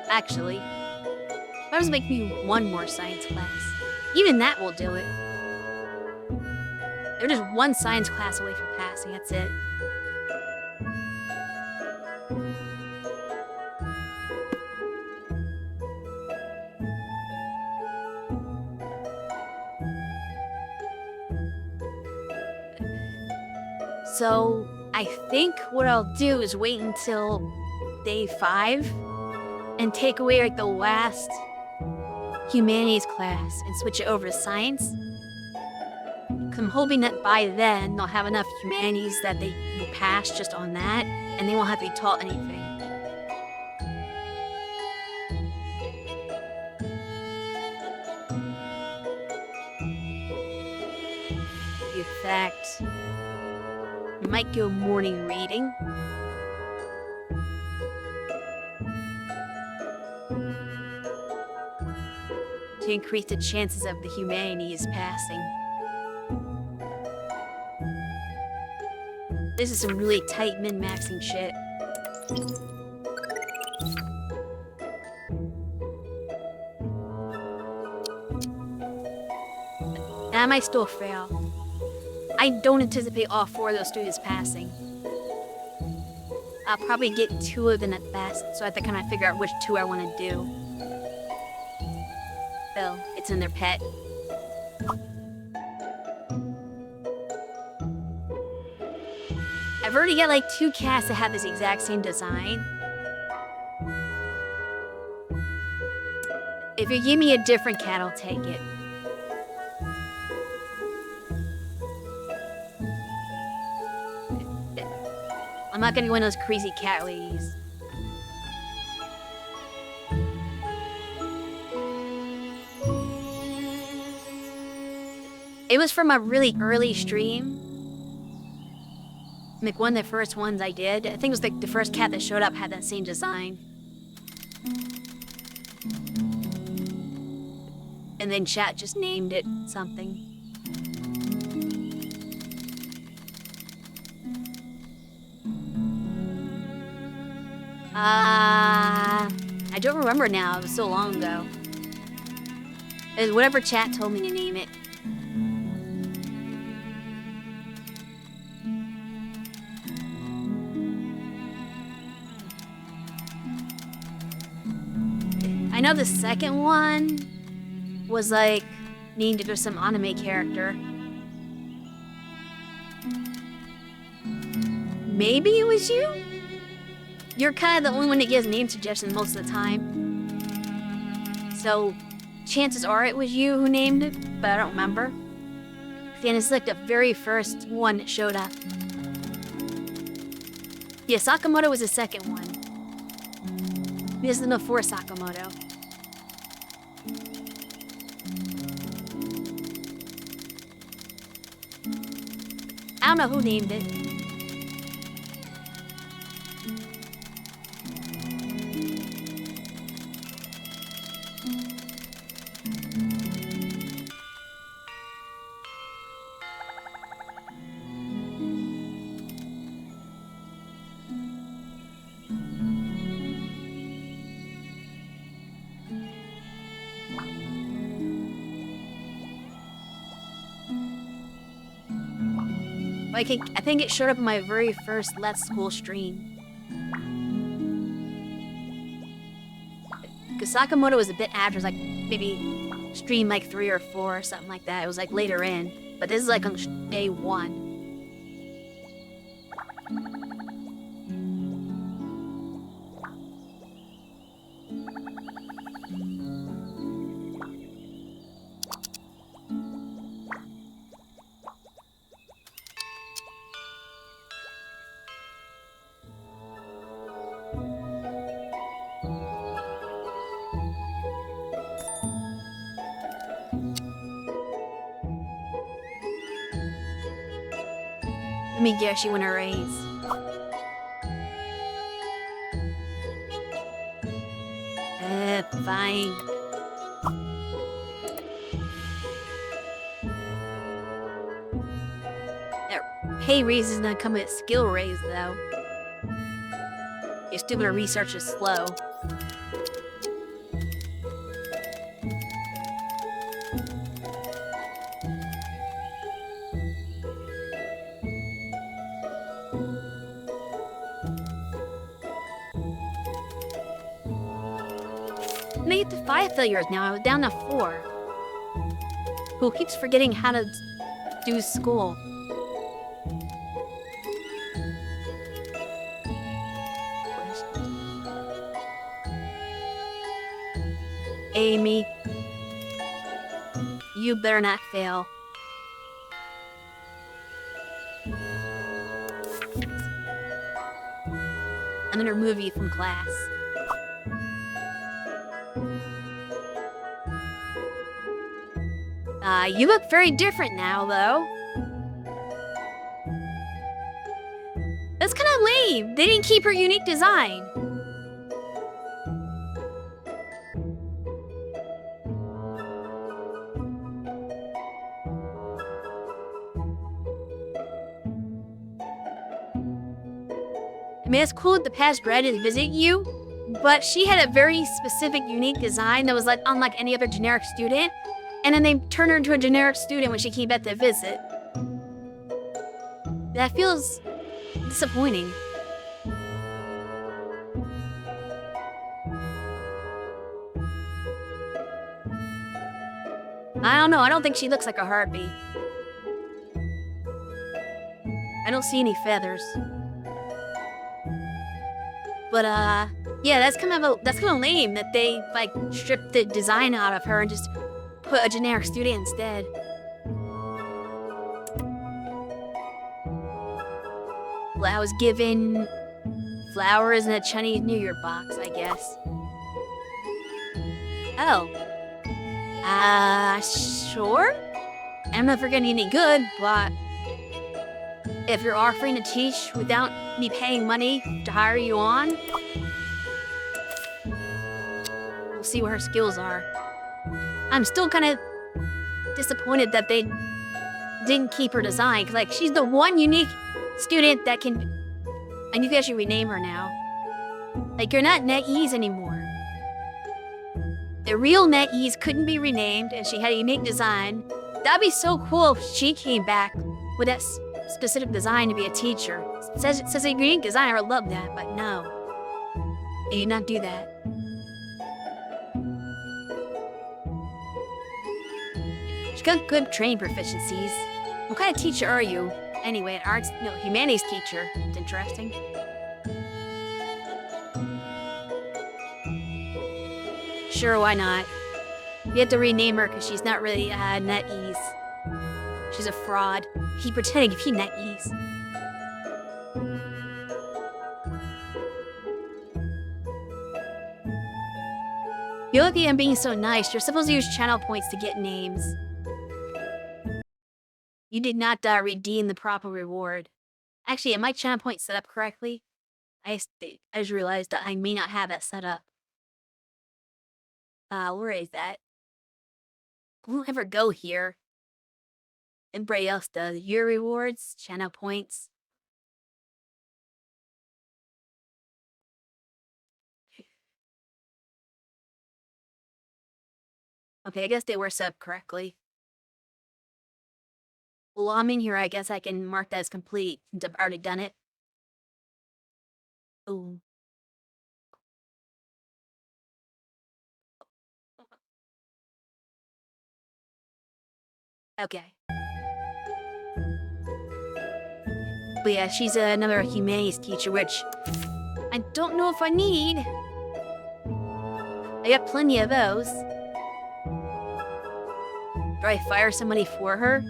S1: Actually, why does it make me 1 more science class? Even that will do it. They're just 1 science class away from passing, that's it. So, I think what I'll do is wait until day 5 and take away, like, the last humanities class and switch it over to science. I'm hoping that by then they'll have enough humanities that they will pass just on that, and they won't have to be taught anything. In fact, we might go morning reading. To increase the chances of the humanities passing. This is some really tight min-maxing shit. And I might still fail. I don't anticipate all 4 of those students passing. I'll probably get 2 of them at best, so I have to kind of figure out which 2 I want to do. So, it's in their pet. I've already got like 2 cats that have this exact same design. If you give me a different cat, I'll take it. I'm not gonna be one of those crazy cat ladies. It was from a really early stream. Like one of the first ones I did. I think it was like the first cat that showed up had that same design. And then chat just named it something. I don't remember now. It was so long ago. It was whatever chat told me to name it. I know the second one was like named after some anime character. Maybe it was you? You're kind of the only one that gives name suggestions most of the time. So, chances are it was you who named it, but I don't remember. And it's like the very first one that showed up. Yeah, Sakamoto was the second one. This is before Sakamoto. I don't know who named it. I think it showed up in my very first Let's School stream. Sakamoto was a bit after. It was like maybe stream like 3 or 4 or something like that. It was like later in. But this is like on day 1. Let me guess, you want a raise. Fine. That pay raise is not coming with skill raise, though. Your stupid research is slow. Made it to 5 failures now. I was down to 4. Who keeps forgetting how to do school? Amy, you better not fail. I'm gonna remove you from class. You look very different now, though. That's kind of lame. They didn't keep her unique design. I mean, it's cool that the past grad is visiting you, but she had a very specific, unique design that was like unlike any other generic student. And then they turned her into a generic student when she came back to visit. That feels disappointing. I don't know. I don't think she looks like a heartbeat. I don't see any feathers. But yeah, that's kind of lame that they like stripped the design out of her and just put a generic student instead. Well, I was given flowers in a Chinese New Year box, I guess. Oh. Sure? I'm not forgetting any good, but if you're offering to teach without me paying money to hire you on, we'll see what her skills are. I'm still kind of disappointed that they didn't keep her design, because like she's the one unique student that can. And you guys should rename her now. Like, you're not NetEase anymore. The real NetEase couldn't be renamed, and she had a unique design. That'd be so cool if she came back with that specific design to be a teacher. It says a unique design. I would love that, but no. They did not do that. She's got good training proficiencies. What kind of teacher are you? Anyway, humanities teacher. It's interesting. Sure, why not? We have to rename her because she's not really NetEase. She's a fraud. He pretending to be NetEase. You're lucky I'm being so nice. You're supposed to use channel points to get names. You did not redeem the proper reward. Actually, am my channel point set up correctly? I just realized that I may not have that set up. Where is that? I won't ever go here. Everybody else does. Your rewards, channel points. Okay, I guess they were set up correctly. Well, I'm in here. I guess I can mark that as complete since I've already done it. Ooh. Okay. But yeah, she's another humanities teacher, which I don't know if I need. I got plenty of those. Do I fire somebody for her?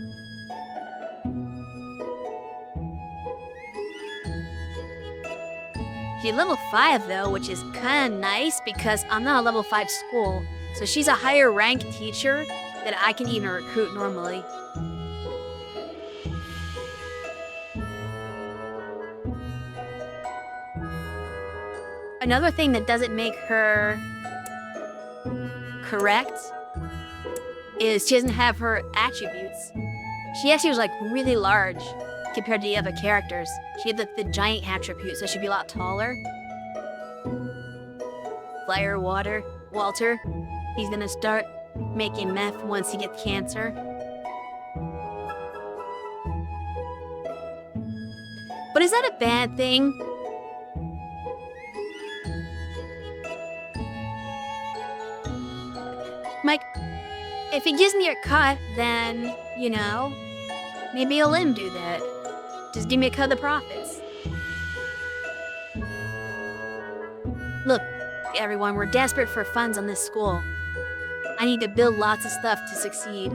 S1: She's level 5 though, which is kinda nice because I'm not a level 5 school. So she's a higher rank teacher that I can even recruit normally. Another thing that doesn't make her correct is she doesn't have her attributes. She actually was like really large compared to the other characters. She had the giant attribute, so she'd be a lot taller. Walter, he's gonna start making meth once he gets cancer. But is that a bad thing? Mike, if he gives me a cut, then, you know, maybe he'll let him do that. Just give me a cut of the profits. Look, everyone, we're desperate for funds on this school. I need to build lots of stuff to succeed.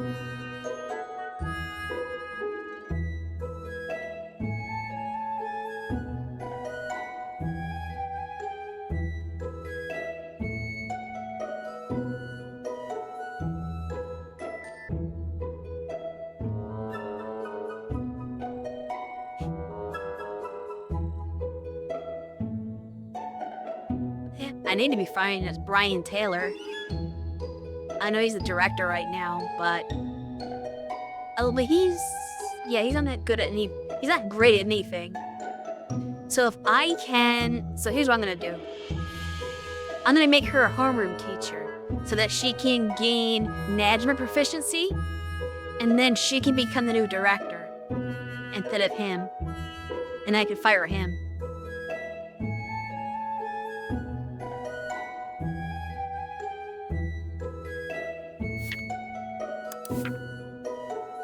S1: I need to be firing as Brian Taylor. I know he's the director right now, but he's not that good at he's not great at anything. So if I can, so here's what I'm gonna do. I'm gonna make her a homeroom teacher so that she can gain management proficiency, and then she can become the new director instead of him, and I can fire him.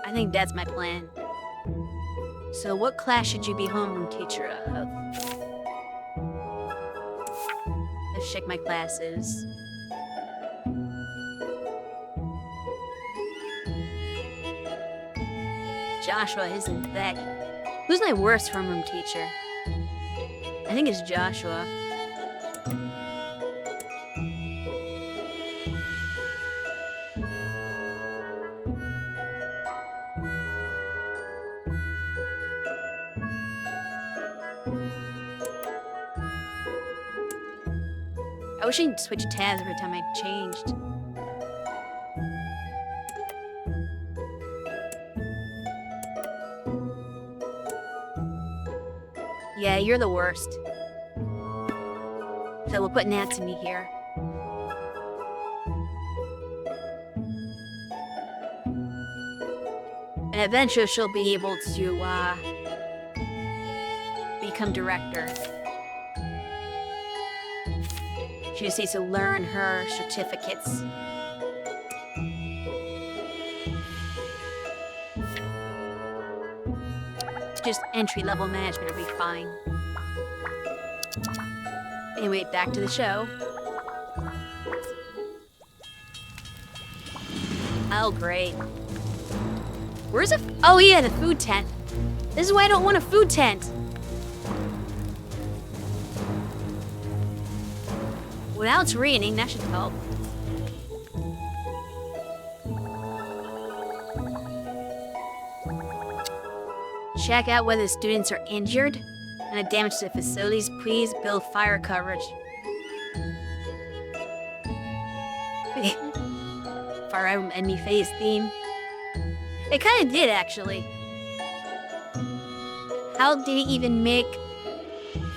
S1: I think that's my plan. So what class should you be homeroom teacher of? Let's check my classes. Joshua isn't that... Who's my worst homeroom teacher? I think it's Joshua. I wish I could switch tabs every time I changed. Yeah, you're the worst. So we'll put Natsumi here. And eventually she'll be able to, become director. She just needs to learn her certificates. Just entry-level management will be fine. Anyway, back to the show. Oh, great. Where's oh yeah, the food tent. This is why I don't want a food tent. Well, now it's raining, that should help. Check out whether students are injured and a damage to the facilities. Please build fire coverage. Fire Emblem enemy phase theme. It kind of did, actually. How did he even make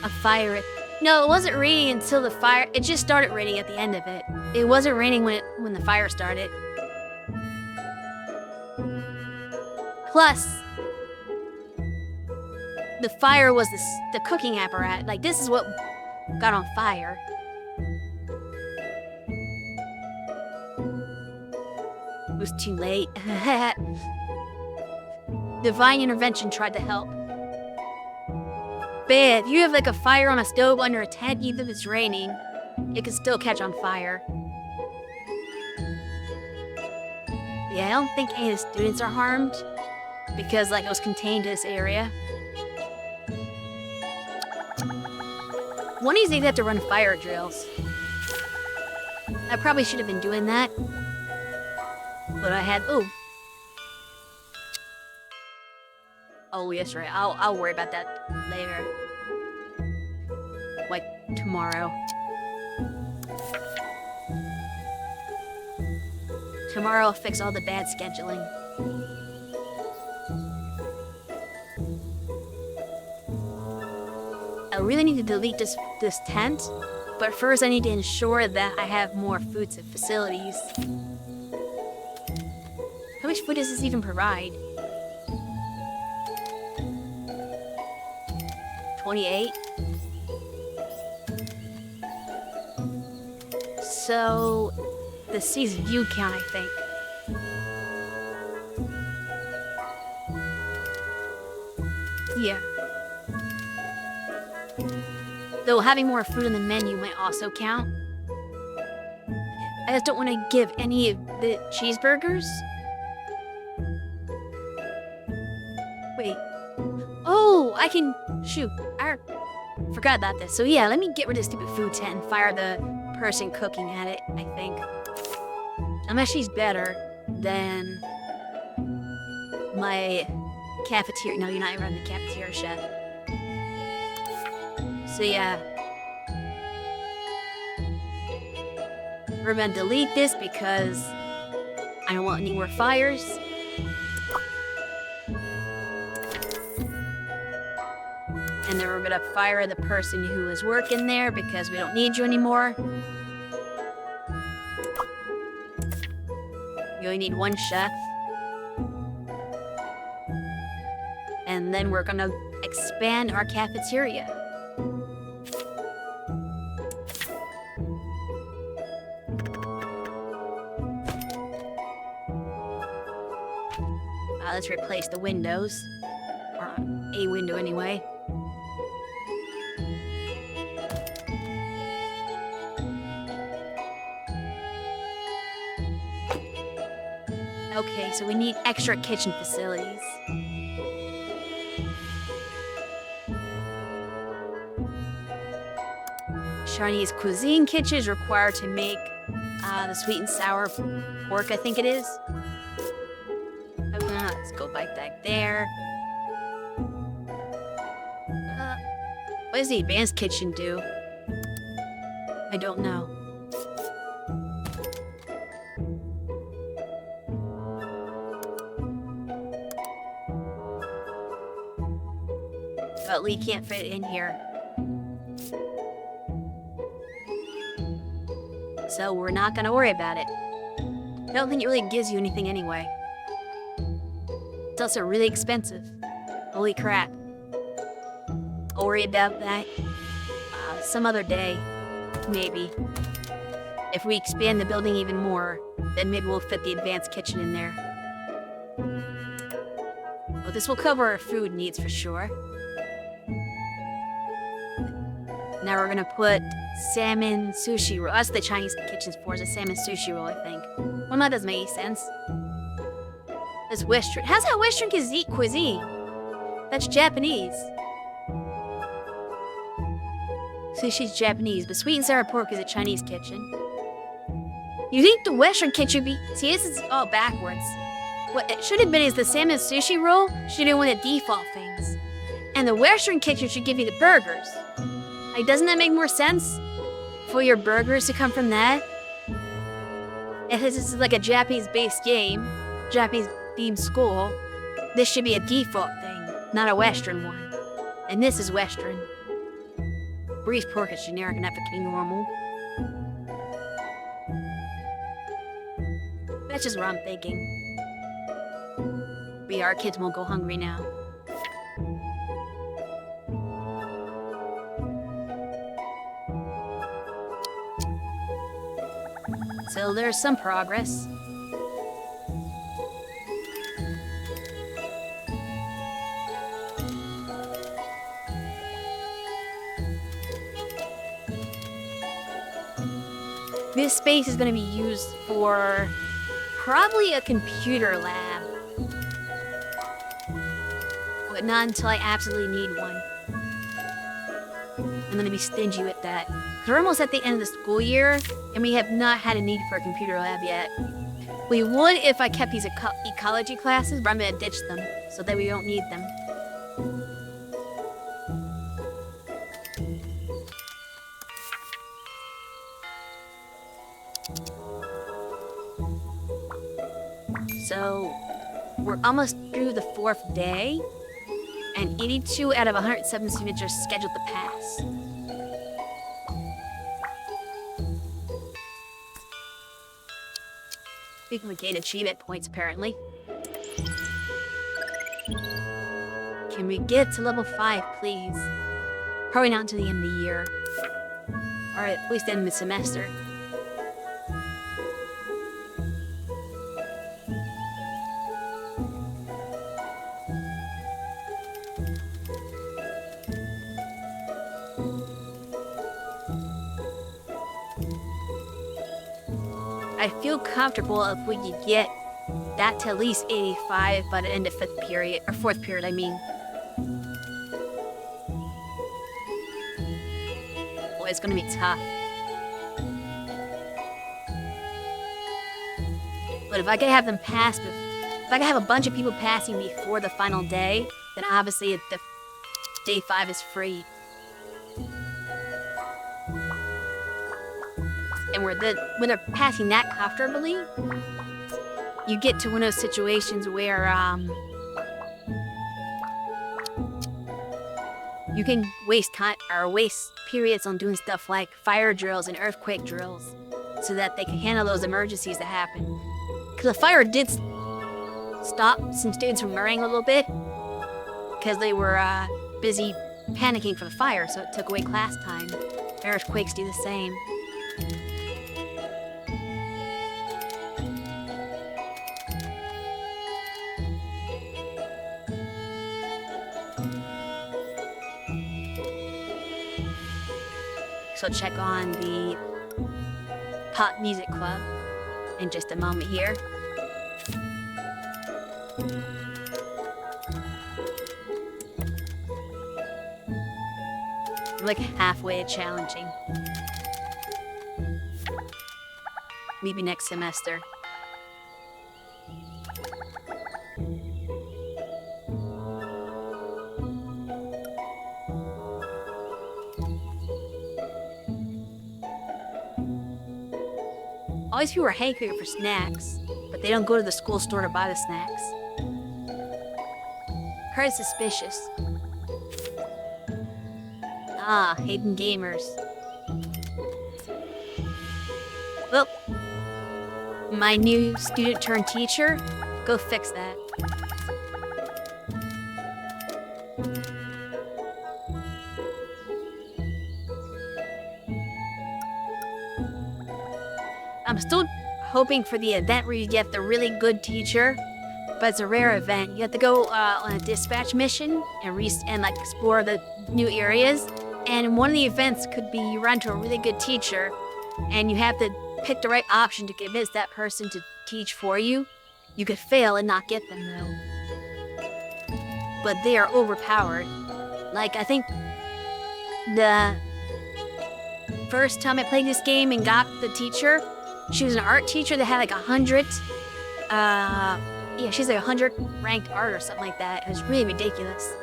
S1: a fire? No, it wasn't raining until the fire... It just started raining at the end of it. It wasn't raining when the fire started. Plus, the fire was the cooking apparatus. Like, this is what got on fire. It was too late. divine intervention tried to help. But if you have like a fire on a stove under a tent, even if it's raining, it can still catch on fire. Yeah, I don't think any of the students are harmed because like it was contained to this area. One of these days they have to run fire drills. I probably should have been doing that. But I had, oh yes, right. I'll worry about that later. Like tomorrow. Tomorrow I'll fix all the bad scheduling. I really need to delete this tent, but first I need to ensure that I have more foods and facilities. How much food does this even provide? 28? So, the sea's view count, I think. Yeah. Though having more food on the menu might also count. I just don't want to give any of the cheeseburgers. Wait. Oh, I can... Shoot. I forgot about this. So yeah, let me get rid of the stupid food tent and fire the person cooking at it, I think. Unless she's better than my cafeteria. No, you're not even the cafeteria chef. So yeah. We're gonna delete this because I don't want any more fires. And then we're gonna fire the person who was working there because we don't need you anymore. You only need one chef. And then we're gonna expand our cafeteria. Let's replace the windows. Or a window anyway. Okay, so we need extra kitchen facilities. Chinese cuisine kitchen is required to make the sweet and sour pork, I think it is. Okay, let's go back there. What does the advanced kitchen do? I don't know. But Lee can't fit in here. So we're not gonna worry about it. I don't think it really gives you anything anyway. It's also really expensive. Holy crap. I'll worry about that some other day, maybe. If we expand the building even more, then maybe we'll fit the advanced kitchen in there. Well, this will cover our food needs for sure. Now we're gonna put salmon sushi roll. That's what the Chinese kitchen's for, is a salmon sushi roll, I think. Well, that doesn't make any sense. That's Western. How's that Western cuisine? That's Japanese. Sushi's Japanese, but sweet and sour pork is a Chinese kitchen. You think the Western kitchen would be... See, this is all backwards. What it should have been is the salmon sushi roll should have been one of the default things. And the Western kitchen should give you the burgers. Like, doesn't that make more sense? For your burgers to come from that? If this is like a Japanese-based game, Japanese-themed school, this should be a default thing, not a Western one. And this is Western. Breeze pork is generic enough to be normal. That's just what I'm thinking. But yeah, our kids won't go hungry now. So there's some progress. This space is going to be used for probably a computer lab. But not until I absolutely need one. I'm going to be stingy with that. We're almost at the end of the school year, and we have not had a need for a computer lab yet. We would if I kept these ecology classes, but I'm going to ditch them so that we don't need them. So, we're almost through the 4th day, and 82 out of 107 students are scheduled to pass. We can gain achievement points, apparently. Can we get to level 5, please? Probably not until the end of the year. Or at least the end of the semester. I feel comfortable if we could get that to at least 85 by the end of 5th period, or 4th period, I mean. Boy, it's gonna be tough. But if I could have them pass, if I could have a bunch of people passing before the final day, then obviously the day 5 is free. And when they're passing that comfortably, you get to one of those situations where you can waste periods on doing stuff like fire drills and earthquake drills, so that they can handle those emergencies that happen. Because the fire did stop some students from learning a little bit, because they were busy panicking for the fire, so it took away class time. Earthquakes do the same. So check on the pop music club in just a moment here. I'm like halfway to challenging. Maybe next semester. All these people are hankering for snacks, but they don't go to the school store to buy the snacks. Heard suspicious. Ah, hidden gamers. Well, my new student turned teacher, go fix that. I'm still hoping for the event where you get the really good teacher, but it's a rare event. You have to go on a dispatch mission and like explore the new areas. And one of the events could be you run to a really good teacher, and you have to pick the right option to convince that person to teach for you. You could fail and not get them though, but they are overpowered. Like, I think the first time I played this game and got the teacher, she was an art teacher that had like 100, she's like 100 ranked art or something like that. It was really ridiculous.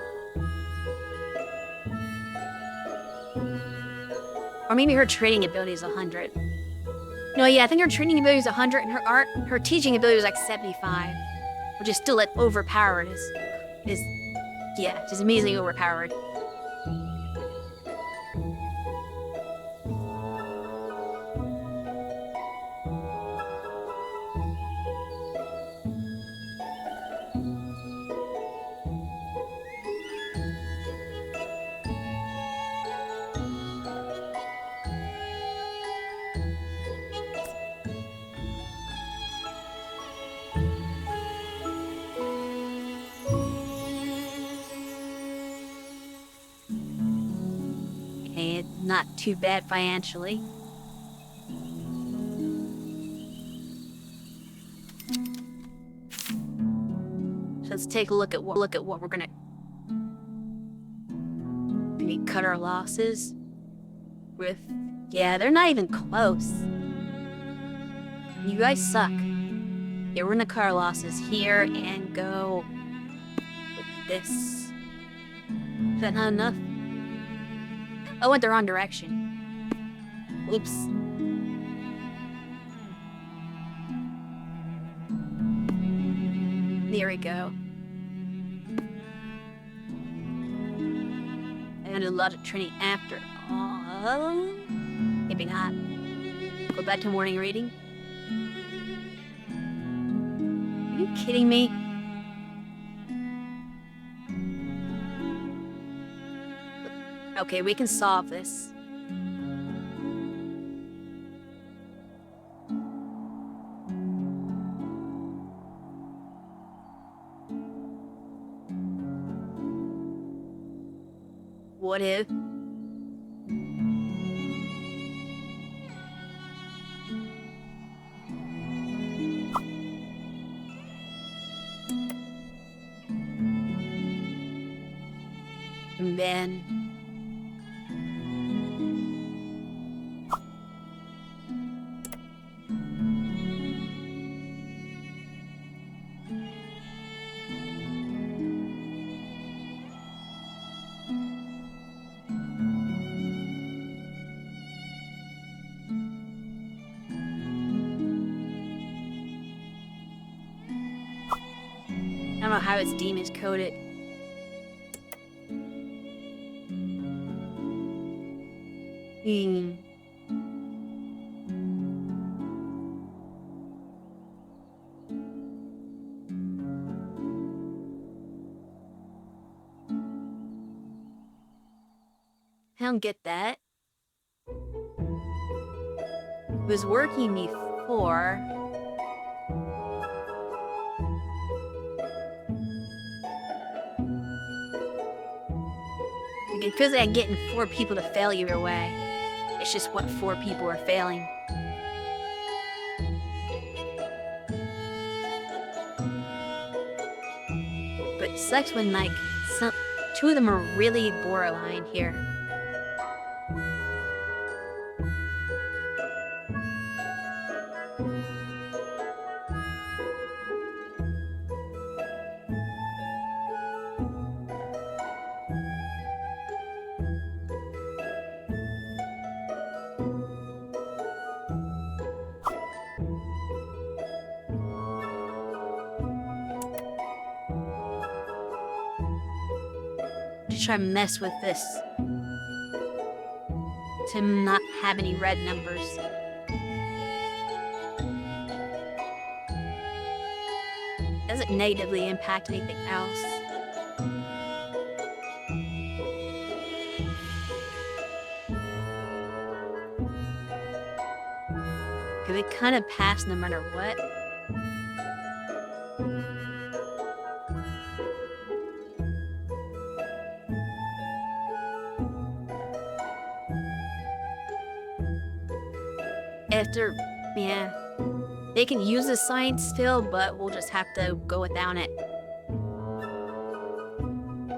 S1: Or maybe her trading ability is 100. No, yeah, I think her trading ability is 100 and her teaching ability was like 75, which is still like overpowered. Just amazingly overpowered. Not too bad financially. Let's take a look at what we're gonna. We cut our losses with. Yeah, they're not even close. You guys suck. Yeah, we're gonna cut our losses here and go with this. Is that not enough? I went the wrong direction. Oops. There we go. I did a lot of training after all. Maybe not. Go back to morning reading. Are you kidding me? Okay, we can solve this. What if? And then I don't know how it's demons coded. I don't get that. It was working before. Because I'm getting 4 people to fail either way. It's just what 4 people are failing. But it sucks when, like, 2 of them are really borderline here. Just try to mess with this. To not have any red numbers. Doesn't negatively impact anything else. Because it kind of pass no matter what. After, yeah, they can use the science still, but we'll just have to go without it.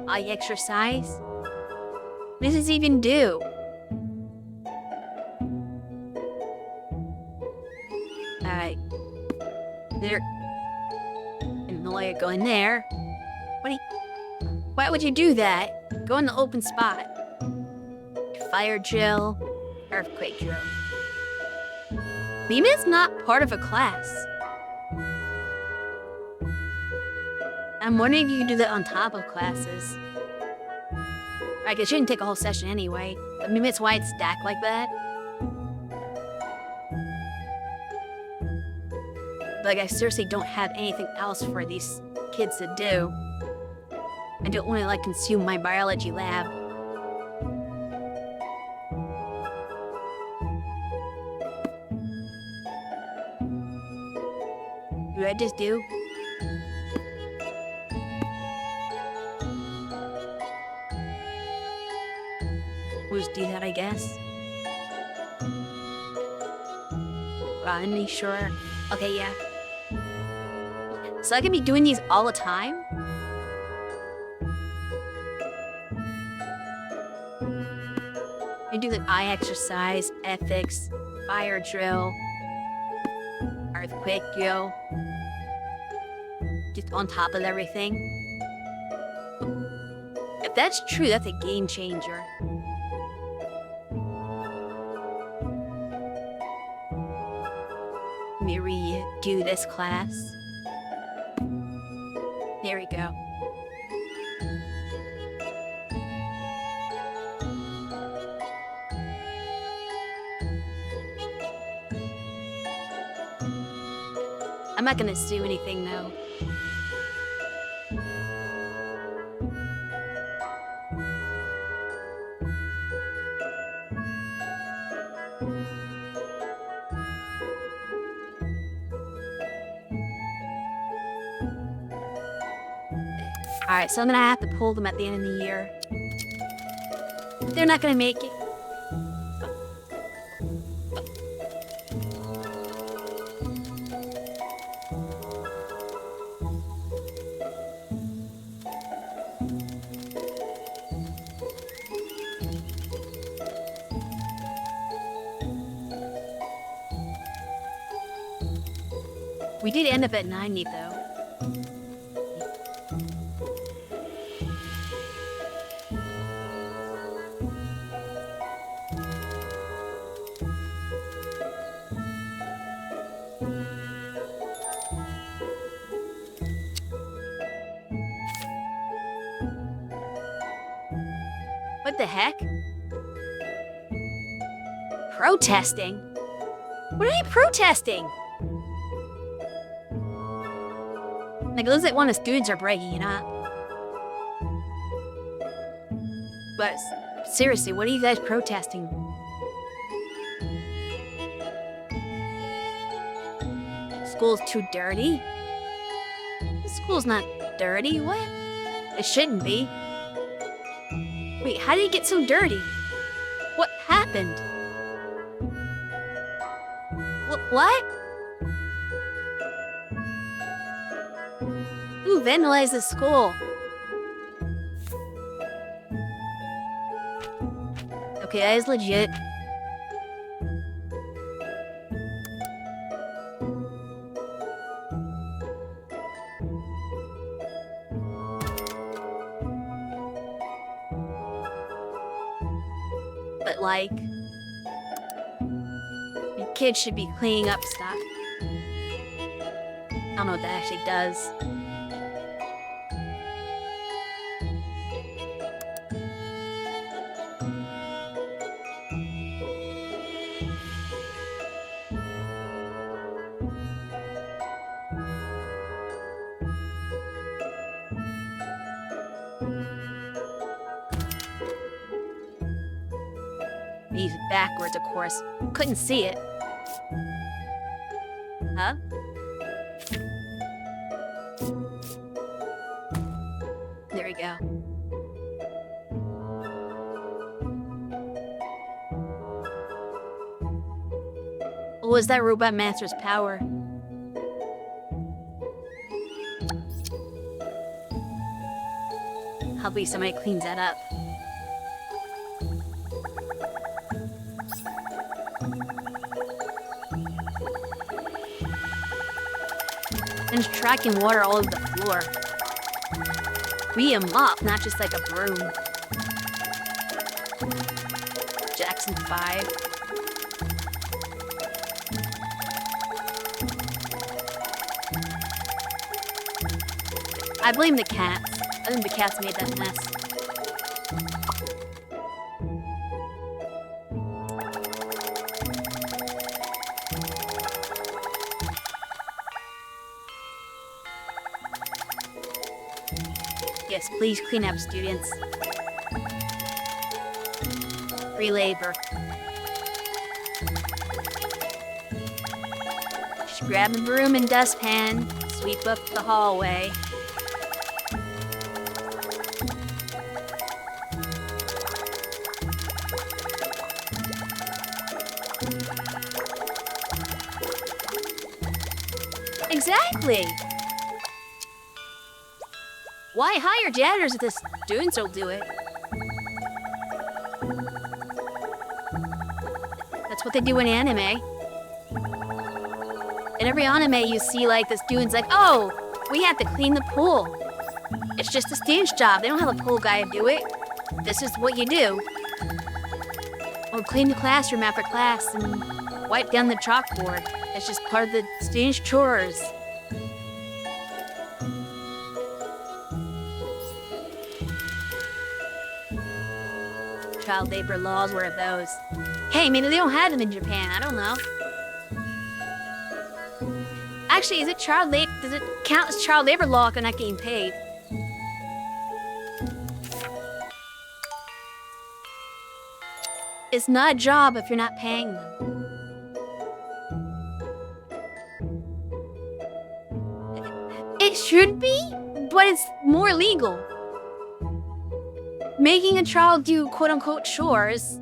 S1: I exercise? What does this even do? Alright. There. And Noia go in there. Why would you do that? Go in the open spot. Fire drill. Earthquake drill. Mima's not part of a class. I'm wondering if you can do that on top of classes. Like, it shouldn't take a whole session anyway. But maybe it's why it's stacked like that. Like, I seriously don't have anything else for these kids to do. I don't want to, like, consume my biology lab. What did I just do? We'll just do that, I guess. Are you sure? Okay, yeah. So I can be doing these all the time? I do the eye exercise, ethics, fire drill, earthquake drill. Just on top of everything. If that's true, that's a game changer. Let me redo this class. There we go. I'm not gonna do anything though. Alright, so I'm gonna have to pull them at the end of the year. They're not gonna make it. We did end up at 90 though. What the heck? Protesting? What are you protesting? Like, it looks like one of the students are breaking it up. But seriously, what are you guys protesting? School's too dirty? The school's not dirty, what? It shouldn't be. Wait, how did it get so dirty? What happened? What? Who vandalized the school? Okay, that is legit. But like, your kids should be cleaning up stuff. I don't know what that actually does. He's backwards, of course. Couldn't see it. Huh? There we go. What was that robot master's power? Hopefully somebody cleans that up. And it's tracking water all over the floor. We need a mop, not just like a broom. Jackson 5. I blame the cats. I think the cats made that mess. Yes, please clean up, students. Free labor. Just grab a broom and dustpan, sweep up the hallway. Exactly! Why hire janitors if the students will do it? That's what they do in anime. In every anime, you see like the students like, oh, we have to clean the pool. It's just a student's job. They don't have a pool guy to do it. This is what you do. Or clean the classroom after class and wipe down the chalkboard. It's just part of the student's chores. Child labor laws were those. Hey, maybe they don't have them in Japan. I don't know. Actually, is it child labor? Does it count as child labor law if they're not getting paid? It's not a job if you're not paying them. It should be, but it's more legal. Making a child do quote-unquote chores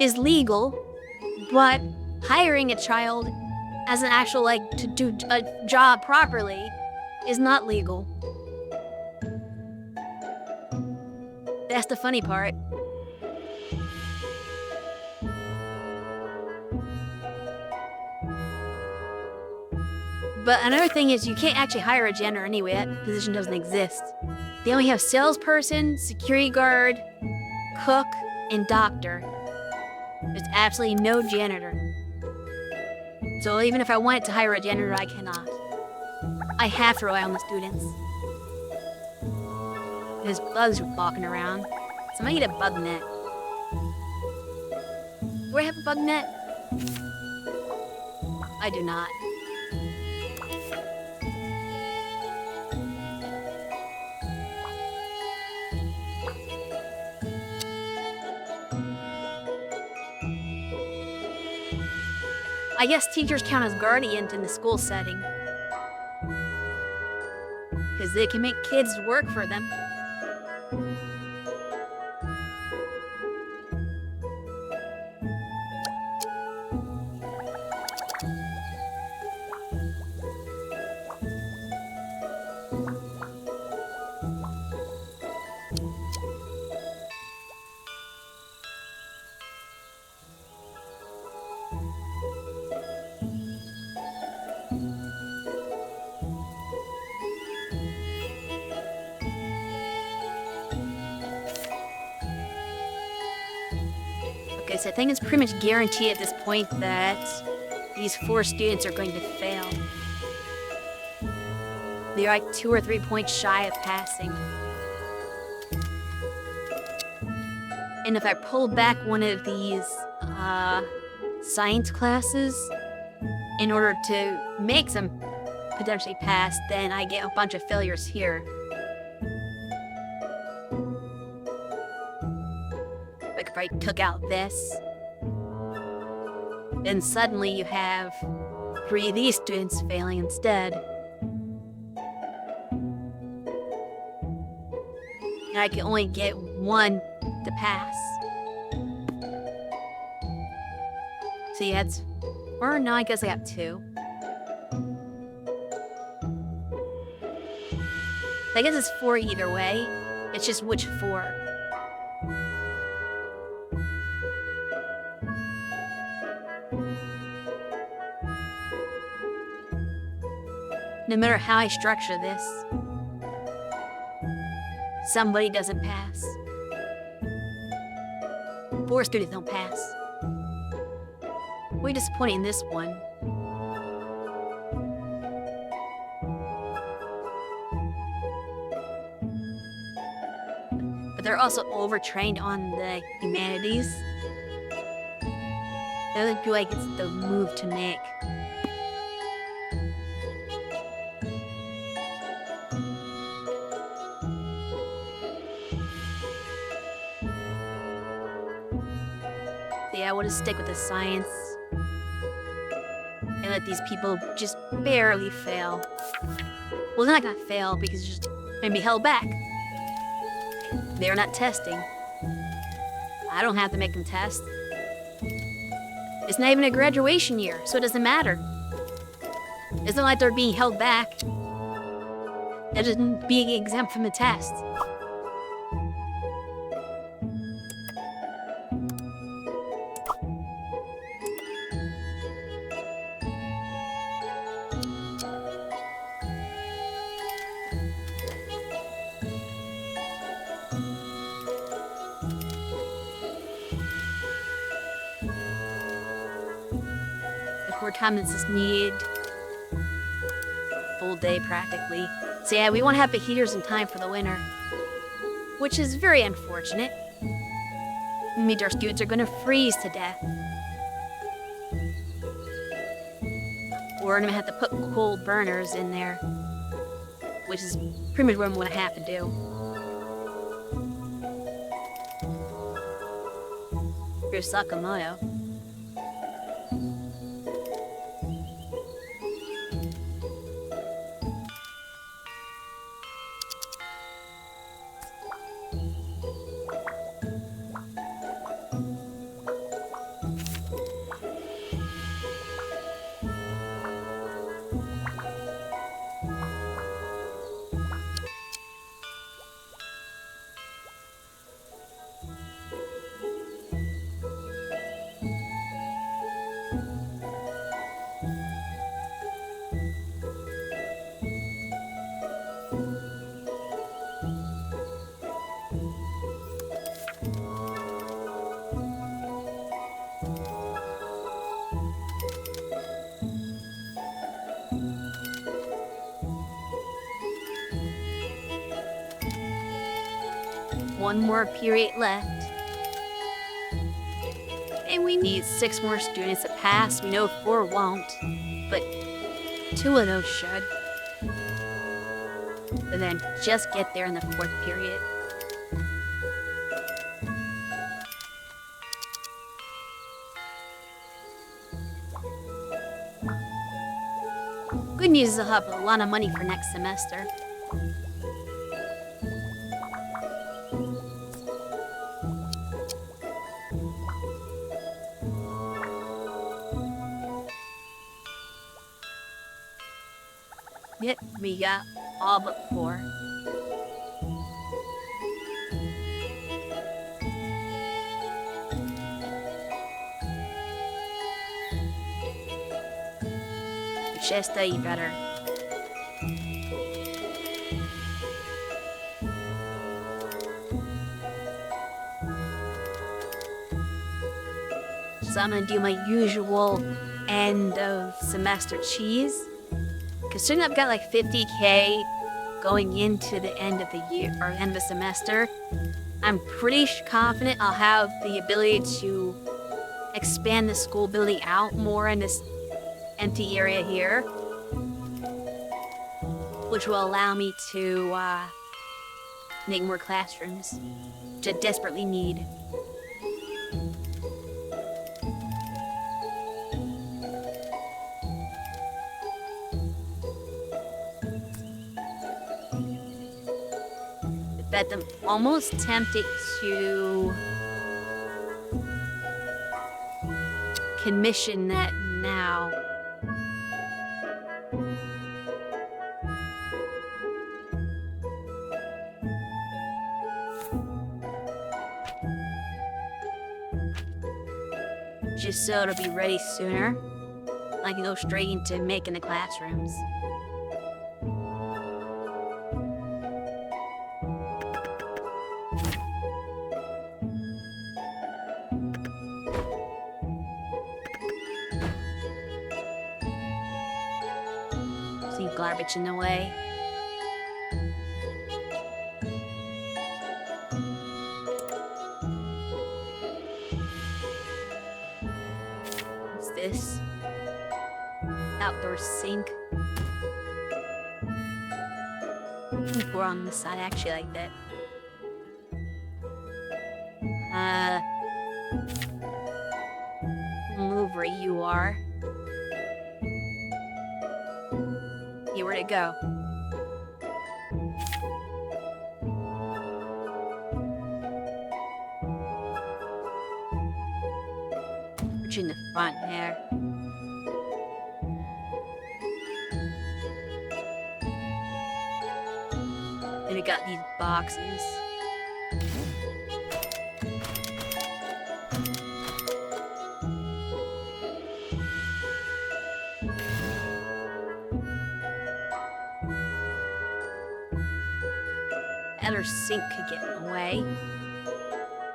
S1: is legal, but hiring a child as an actual, like, to do a job properly is not legal. That's the funny part. But another thing is you can't actually hire a janitor anyway. That position doesn't exist. They only have salesperson, security guard, cook, and doctor. There's absolutely no janitor. So even if I wanted to hire a janitor, I cannot. I have to rely on the students. There's bugs walking around. Somebody get a bug net. Do I have a bug net? I do not. I guess teachers count as guardians in the school setting. Because they can make kids work for them. Okay, so I think it's pretty much guaranteed at this point that these 4 students are going to fail. They're like 2 or 3 points shy of passing. And if I pull back one of these science classes in order to make them potentially pass, then I get a bunch of failures here. Like if I took out this, then suddenly you have 3 of these students failing instead. And I can only get 1 to pass. So yeah, it's... Or no, I guess I have 2. I guess it's 4 either way. It's just which 4. No matter how I structure this, somebody doesn't pass. 4 students don't pass. Way disappointing in this one. But they're also overtrained on the humanities. I really feel like it's the move to make. Yeah, I want to stick with the science and let these people just barely fail. Well, they're not gonna fail because they're just gonna be held back. They're not testing. I don't have to make them test. It's not even a graduation year, so it doesn't matter. It's not like they're being held back. They're just being exempt from the test. More time than is needed. Full day practically. So yeah, we won't have the heaters in time for the winter, which is very unfortunate. Means our students are gonna freeze to death. We're gonna have to put coal burners in there, which is pretty much what I'm gonna have to do. Here's Sakamoto. One more period left. And we need 6 more students to pass. We know 4 won't, but 2 of those should. And then just get there in the 4th period. Good news is I'll have a lot of money for next semester. Yep, we got all but 4. You should study better. So I'm gonna do my usual end of semester cheese. Considering I've got like 50K going into the end of the year or end of the semester, I'm pretty confident I'll have the ability to expand the school building out more in this empty area here, which will allow me to make more classrooms, which I desperately need. But I'm almost tempted to commission that now. Just so it'll be ready sooner. I can go straight into making the classrooms. See garbage in the way. What's this? Outdoor sink. I think we're on this side. I actually like that. Move where you are. Yeah, where'd it go? Put you in the front there. And we got these boxes. Other sink could get in the way.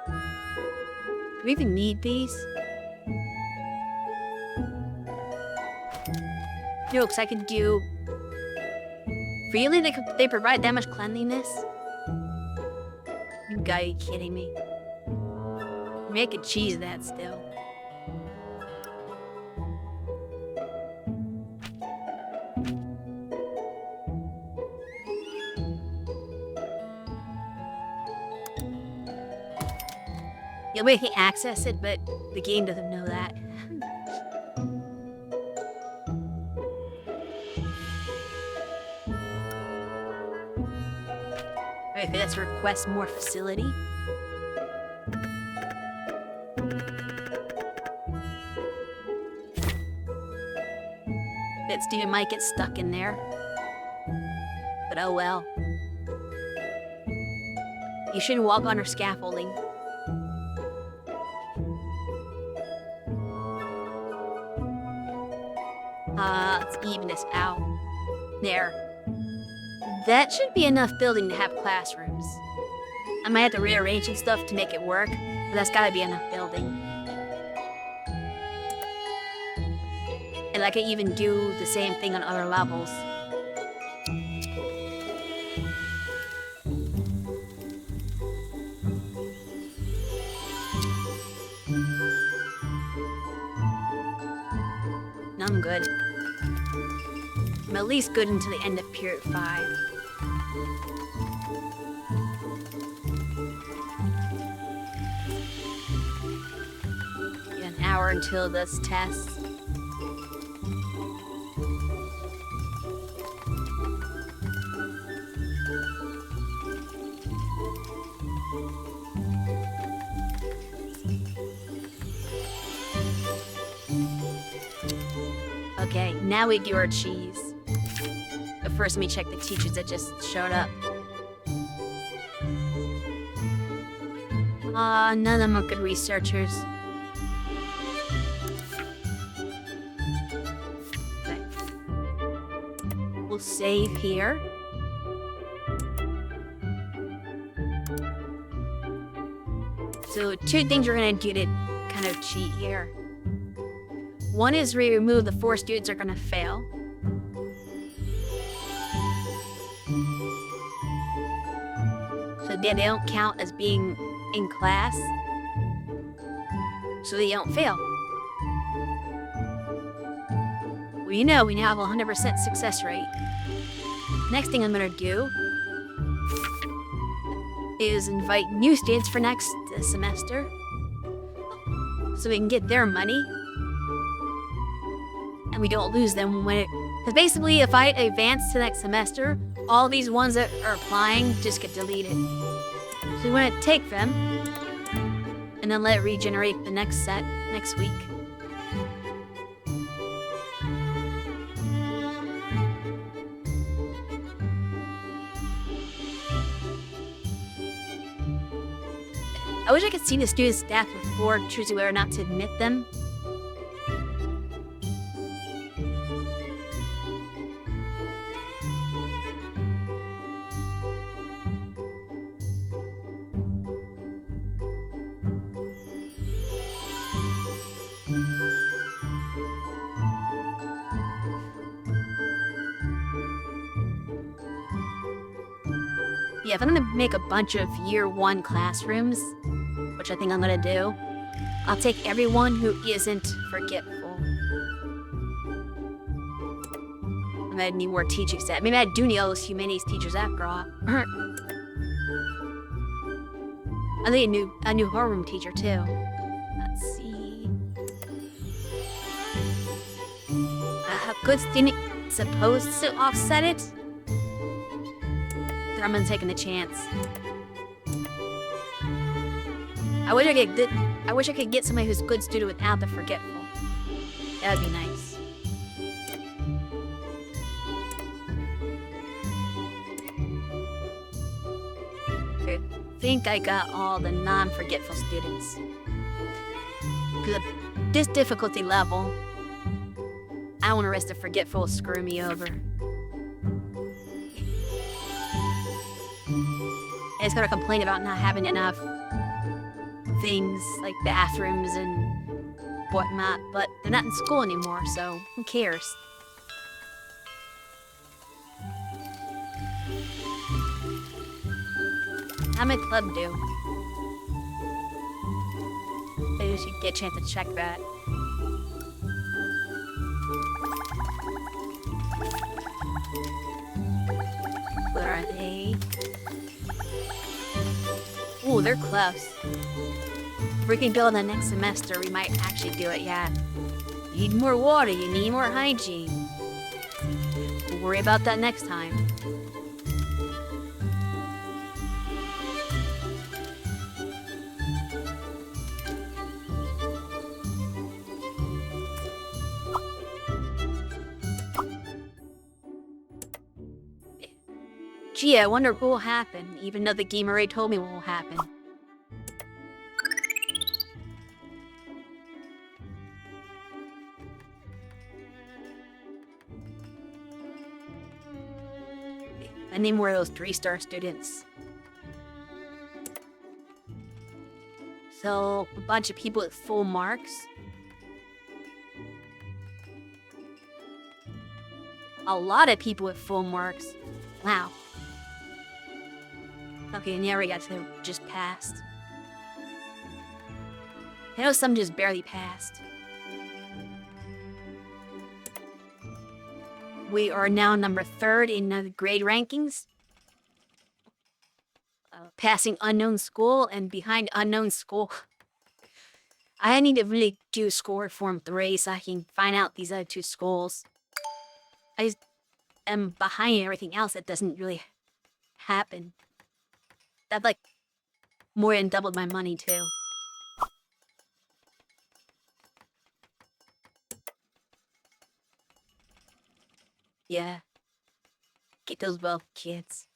S1: Do we even need these? No, because I could do... Really? They provide that much cleanliness? You gotta be kidding me. Make a cheese that still. Yeah, we can access it, but the game doesn't know that. Okay, let's request more facility. That student might get stuck in there. But oh well. You shouldn't walk under scaffolding. Let's even this out. There. That should be enough building to have classrooms. I might have to rearrange some stuff to make it work, but that's gotta be enough building. And I can even do the same thing on other levels. I'm good. I'm at least good until the end of period 5. An hour until this test. Okay, now we do our cheese. But first, let me check the teachers that just showed up. None of them are good researchers. Okay. We'll save here. So, 2 things we're gonna do to kind of cheat here. One is we remove the 4 students are gonna fail. So they don't count as being in class. So they don't fail. Well, you know, we now have a 100% success rate. Next thing I'm gonna do is invite new students for next semester. So we can get their money. And we don't lose them when it... Because basically, if I advance to next semester, all these ones that are applying just get deleted. So we want to take them, and then let it regenerate the next set next week. I wish I could see the student stats before choosing whether or not to admit them. Yeah, if I'm gonna make a bunch of year 1 classrooms, which I think I'm gonna do, I'll take everyone who isn't forgetful. I might need more teaching staff. Maybe I do need all those humanities teachers after all. I need a new homeroom teacher too. Let's see. How good student supposed to offset it? I'm gonna take a chance. I wish I could get somebody who's a good student without the forgetful. That would be nice. I think I got all the non-forgetful students. Because at this difficulty level, I don't want to risk the forgetful screw me over. I just gotta complain about not having enough things like bathrooms and whatnot, but they're not in school anymore, so who cares? How my club do? Maybe we should get a chance to check that. Where are they? Ooh, they're close. If we can go the next semester, we might actually do it, yeah. You need more water, you need more hygiene. We'll worry about that next time. Gee, I wonder what will happen, even though the game already told me what will happen. I need more of those 3-star students. So, a bunch of people with full marks. A lot of people with full marks. Wow. Okay, and yeah, we got to just passed. I know some just barely passed. We are now number 3rd in the grade rankings. Passing unknown school and behind unknown school. I need to really do score form 3 so I can find out these other 2 schools. I am behind everything else that doesn't really happen. I've like more than doubled my money too. Yeah. Get those wealth kids.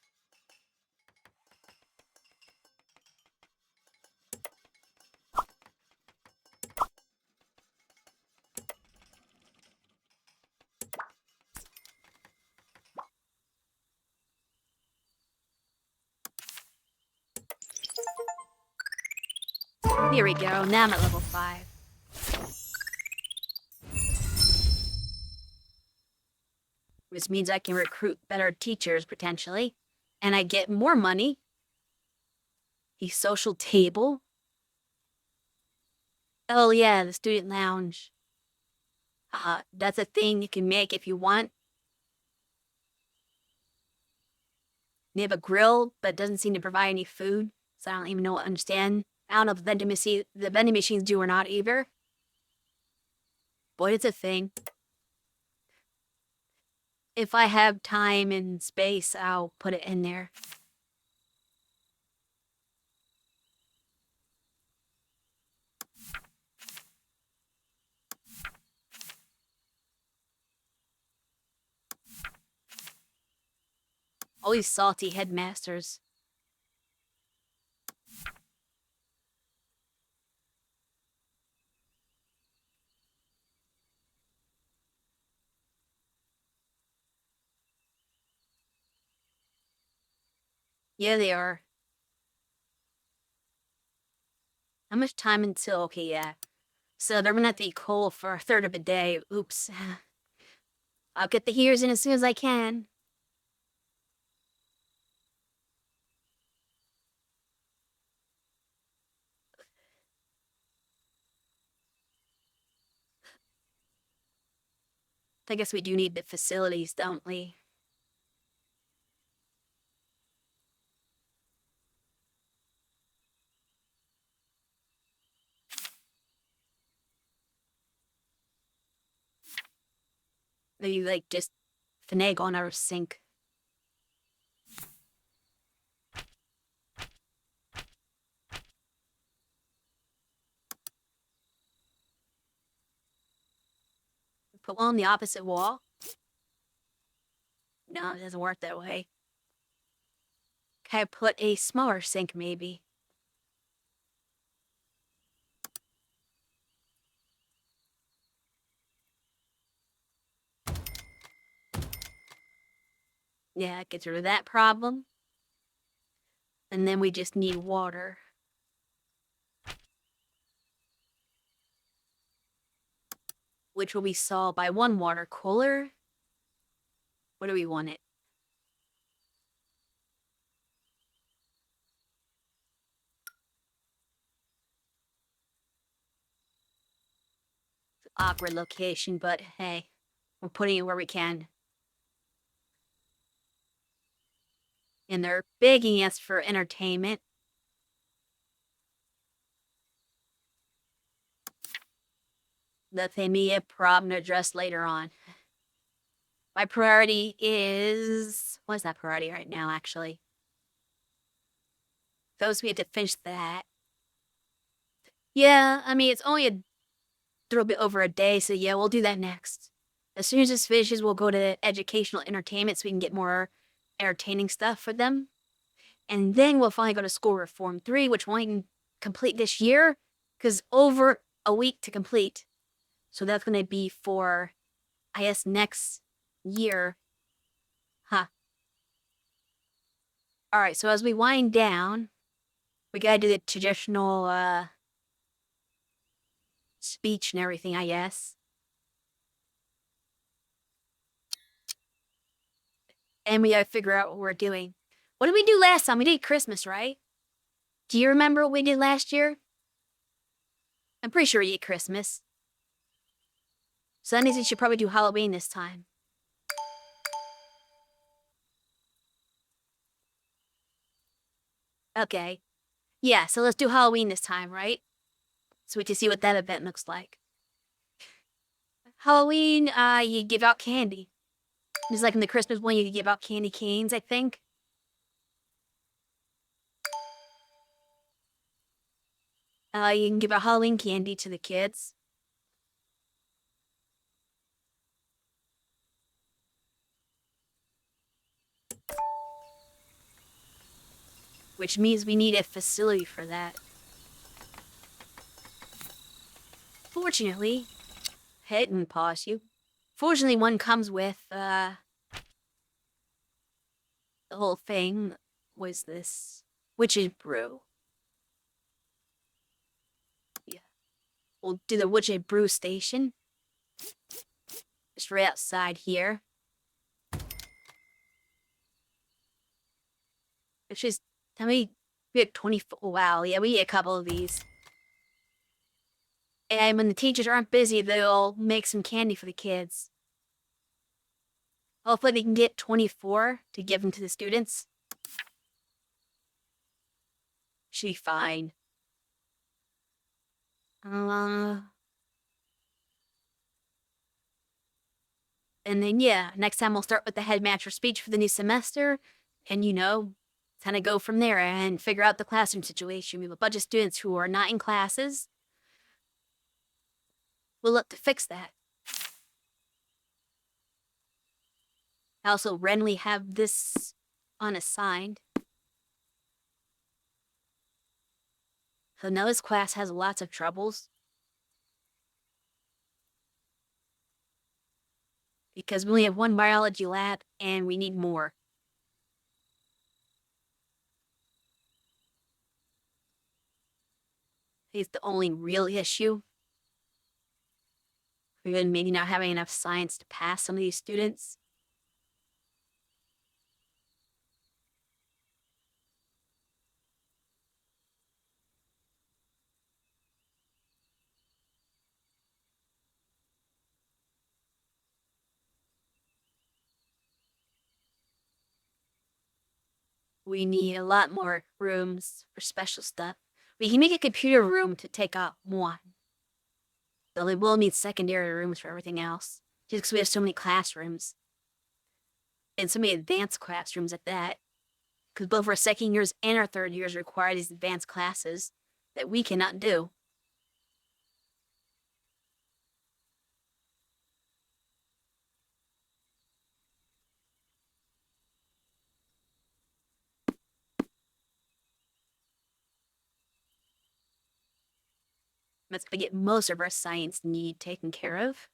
S1: Here we go. Now I'm at level 5. Which means I can recruit better teachers, potentially. And I get more money. The social table. Oh yeah, the student lounge. That's a thing you can make if you want. They have a grill, but it doesn't seem to provide any food. So I don't even understand. I don't know if the vending machines do or not either. But it's a thing. If I have time and space, I'll put it in there. All these salty headmasters. Yeah, they are. How much time until? Okay, yeah. So they're gonna have to be cold for a third of a day. Oops. I'll get the hears in as soon as I can. I guess we do need the facilities, don't we? Maybe, like, just finagle on our sink. Put one on the opposite wall? No, it doesn't work that way. Can I put a smaller sink, maybe? Yeah, get rid of that problem. And then we just need water. Which will be solved by one water cooler. What do we want it? awkward location, but hey, we're putting it where we can. And they're begging us for entertainment. That may be a problem to address later on. My priority is... What's that priority right now, actually? Those we have to finish that. Yeah, I mean, it's only a little bit over a day, so yeah, we'll do that next. As soon as this finishes, we'll go to educational entertainment so we can get more entertaining stuff for them. And then we'll finally go to school reform 3, which we can complete this year, because over a week to complete. So that's going to be for, I guess, next year. Huh. All right, so as we wind down, we gotta do the traditional speech and everything, I guess. And we gotta figure out what we're doing. What did we do last time? We did Christmas, right? Do you remember what we did last year? I'm pretty sure we did Christmas. So that means we should probably do Halloween this time. Okay. Yeah, so let's do Halloween this time, right? So we can see what that event looks like. Halloween, you give out candy. Just like in the Christmas one, you give out candy canes, I think. You can give out Halloween candy to the kids. Which means we need a facility for that. Fortunately, hit and pause you. Fortunately, one comes with, the whole thing was this witch's brew. Yeah. We'll do the witch's brew station. Just right outside here. It's just, how many, we had 24, wow, yeah, we had a couple of these. And when the teachers aren't busy, they'll make some candy for the kids. Hopefully they can get 24 to give them to the students. Should be fine. And then, yeah, next time we'll start with the headmaster speech for the new semester. And, kind of go from there and figure out the classroom situation. We have a bunch of students who are not in classes. We'll look to fix that. I also randomly have this unassigned. So now this class has lots of troubles. Because we only have one biology lab and we need more. It's the only real issue. We're maybe not having enough science to pass some of these students. We need a lot more rooms for special stuff. We can make a computer room to take up one. So we will need secondary rooms for everything else. Just because we have so many classrooms. And so many advanced classrooms at that. Because both our second years and our third years require these advanced classes that we cannot do. That's going to get most of our science need taken care of.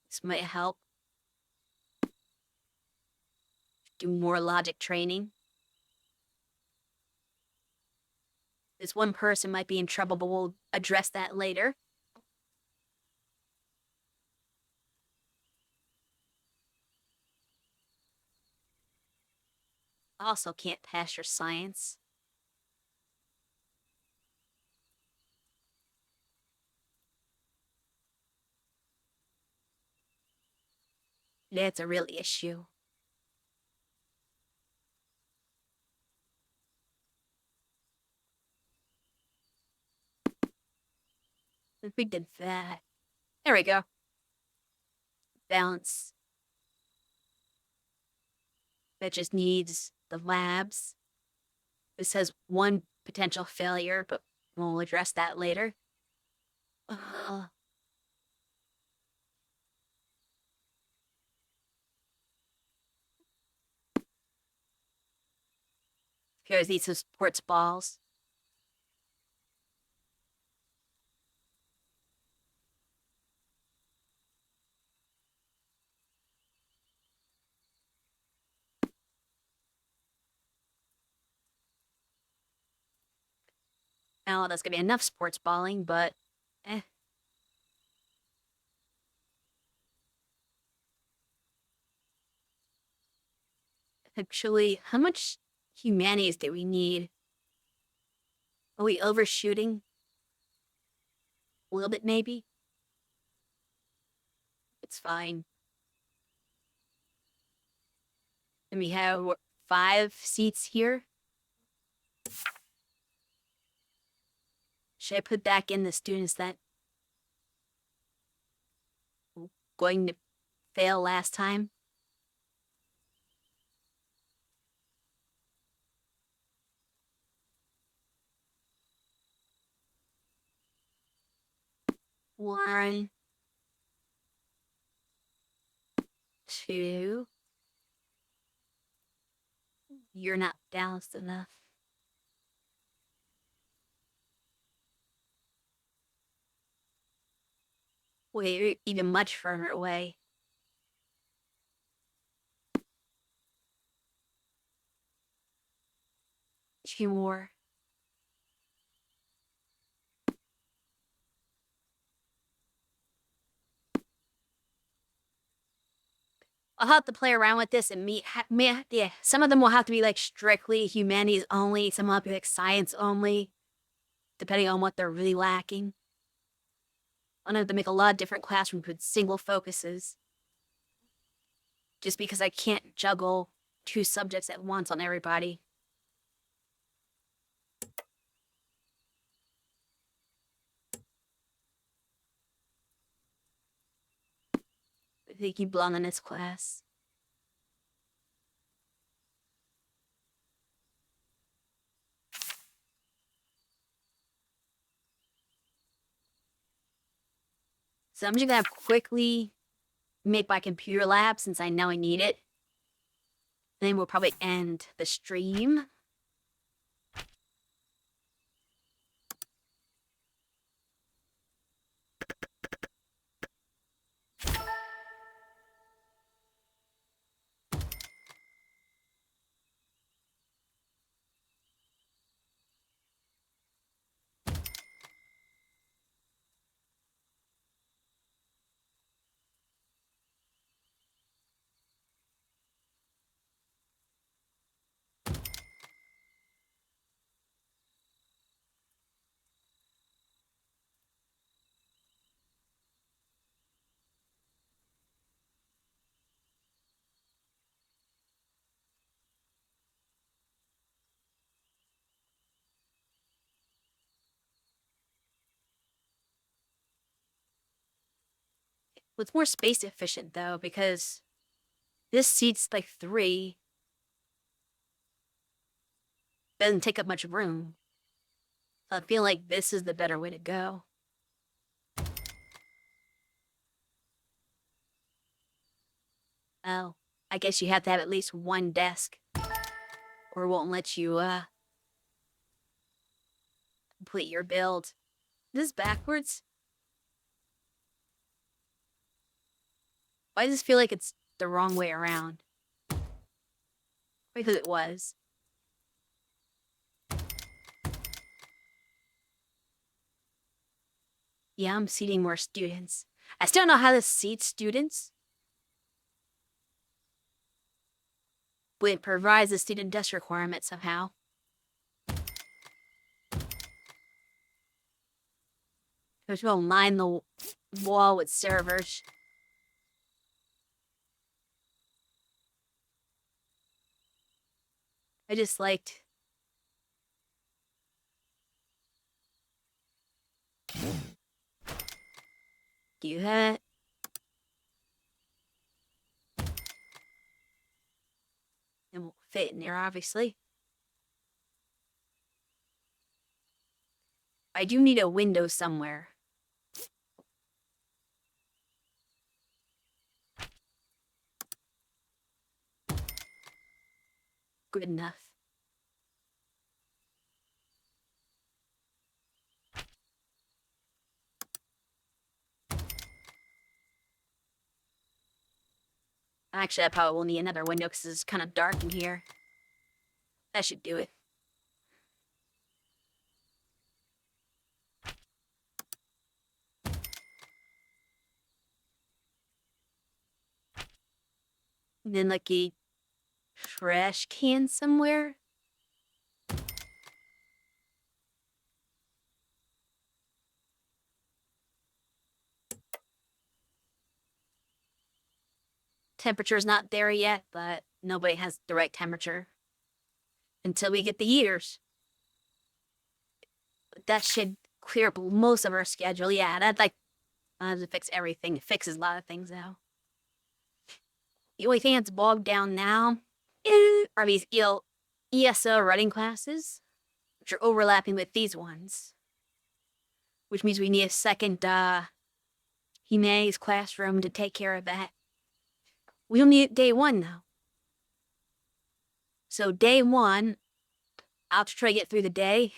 S1: This might help. Do more logic training. This one person might be in trouble, but we'll address that later. Also can't pass your science. That's a real issue. If we did that. There we go. Balance. That just needs the labs. It says one potential failure, but we'll address that later. Uh, Here's these some sports balls. Now that's gonna be enough sports balling, but eh. Actually, how much humanities do we need? Are we overshooting? A little bit, maybe? It's fine. And we have 5 seats here. Should I put back in the students that were going to fail last time? One, two. You're not balanced enough. Wait, you're even much further away. 2 more. I'll have to play around with this and yeah, some of them will have to be like strictly humanities only. Some will have to be like science only, depending on what they're really lacking. I'll have to make a lot of different classrooms with single focuses. Just because I can't juggle 2 subjects at once on everybody. I think you belong in this class. So I'm just gonna quickly make my computer lab since I know I need it. Then we'll probably end the stream. It's more space efficient though, because this seats like 3. Doesn't take up much room. So I feel like this is the better way to go. Oh, I guess you have to have at least 1 desk, or it won't let you complete your build. This is backwards? Why does this feel like it's the wrong way around? Because it was. Yeah, I'm seating more students. I still don't know how to seat students. but it provides the student desk requirement somehow. There's no line the wall with servers. I just liked. Do that. It won't fit in there, obviously. I do need a window somewhere. Good enough. Actually, I probably will need another window because it's kind of dark in here. That should do it. And then like a trash can somewhere. Temperature's not there yet, but nobody has the right temperature until we get the heaters. That should clear up most of our schedule. Yeah, that like doesn't fix everything. It fixes a lot of things though. The only thing that's bogged down now are these ESL writing classes, which are overlapping with these ones. Which means we need a second humanities classroom to take care of that. We only need day one though. So day one, I'll try to get through the day,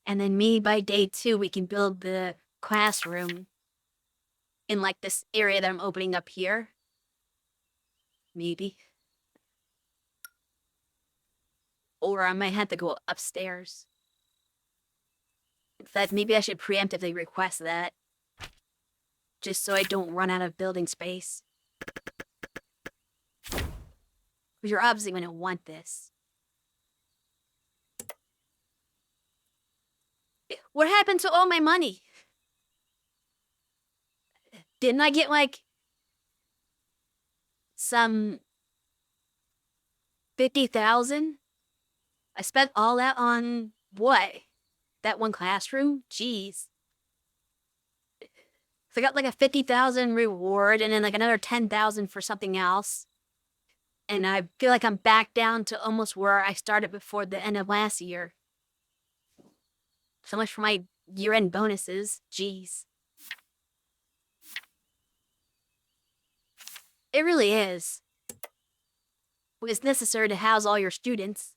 S1: and then maybe by day two we can build the classroom in like this area that I'm opening up here. Maybe. Or I might have to go upstairs. In fact, maybe I should preemptively request that. Just so I don't run out of building space. Because you're obviously going to want this. What happened to all my money? Didn't I get like some 50,000? I spent all that on what? That one classroom? Jeez. So I got like a 50,000 reward and then like another 10,000 for something else. And I feel like I'm back down to almost where I started before the end of last year. So much for my year-end bonuses. Jeez. It really is. It's necessary to house all your students.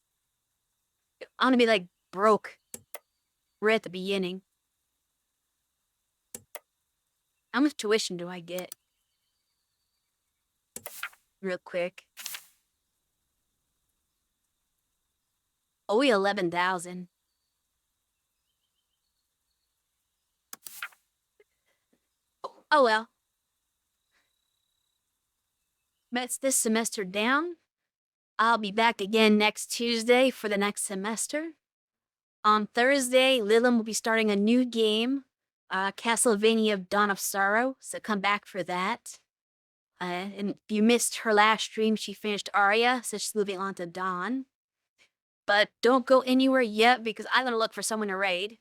S1: I'm gonna be like broke right at the beginning. How much tuition do I get? Real quick. Only 11,000. Oh well. That's this semester down. I'll be back again next Tuesday for the next semester. On Thursday, Lilum will be starting a new game, Castlevania Dawn of Sorrow, so come back for that. And if you missed her last stream, she finished Aria, so she's moving on to Dawn. But don't go anywhere yet because I'm gonna look for someone to raid.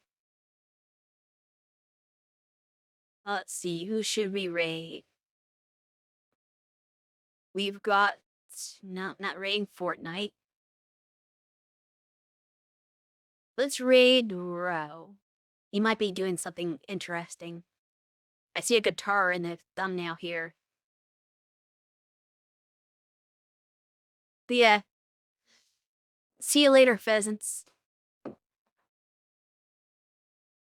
S1: Let's see, who should we raid? We've got, no, not raiding Fortnite. Let's raid Ro. He might be doing something interesting. I see a guitar in the thumbnail here. But yeah. See you later, pheasants.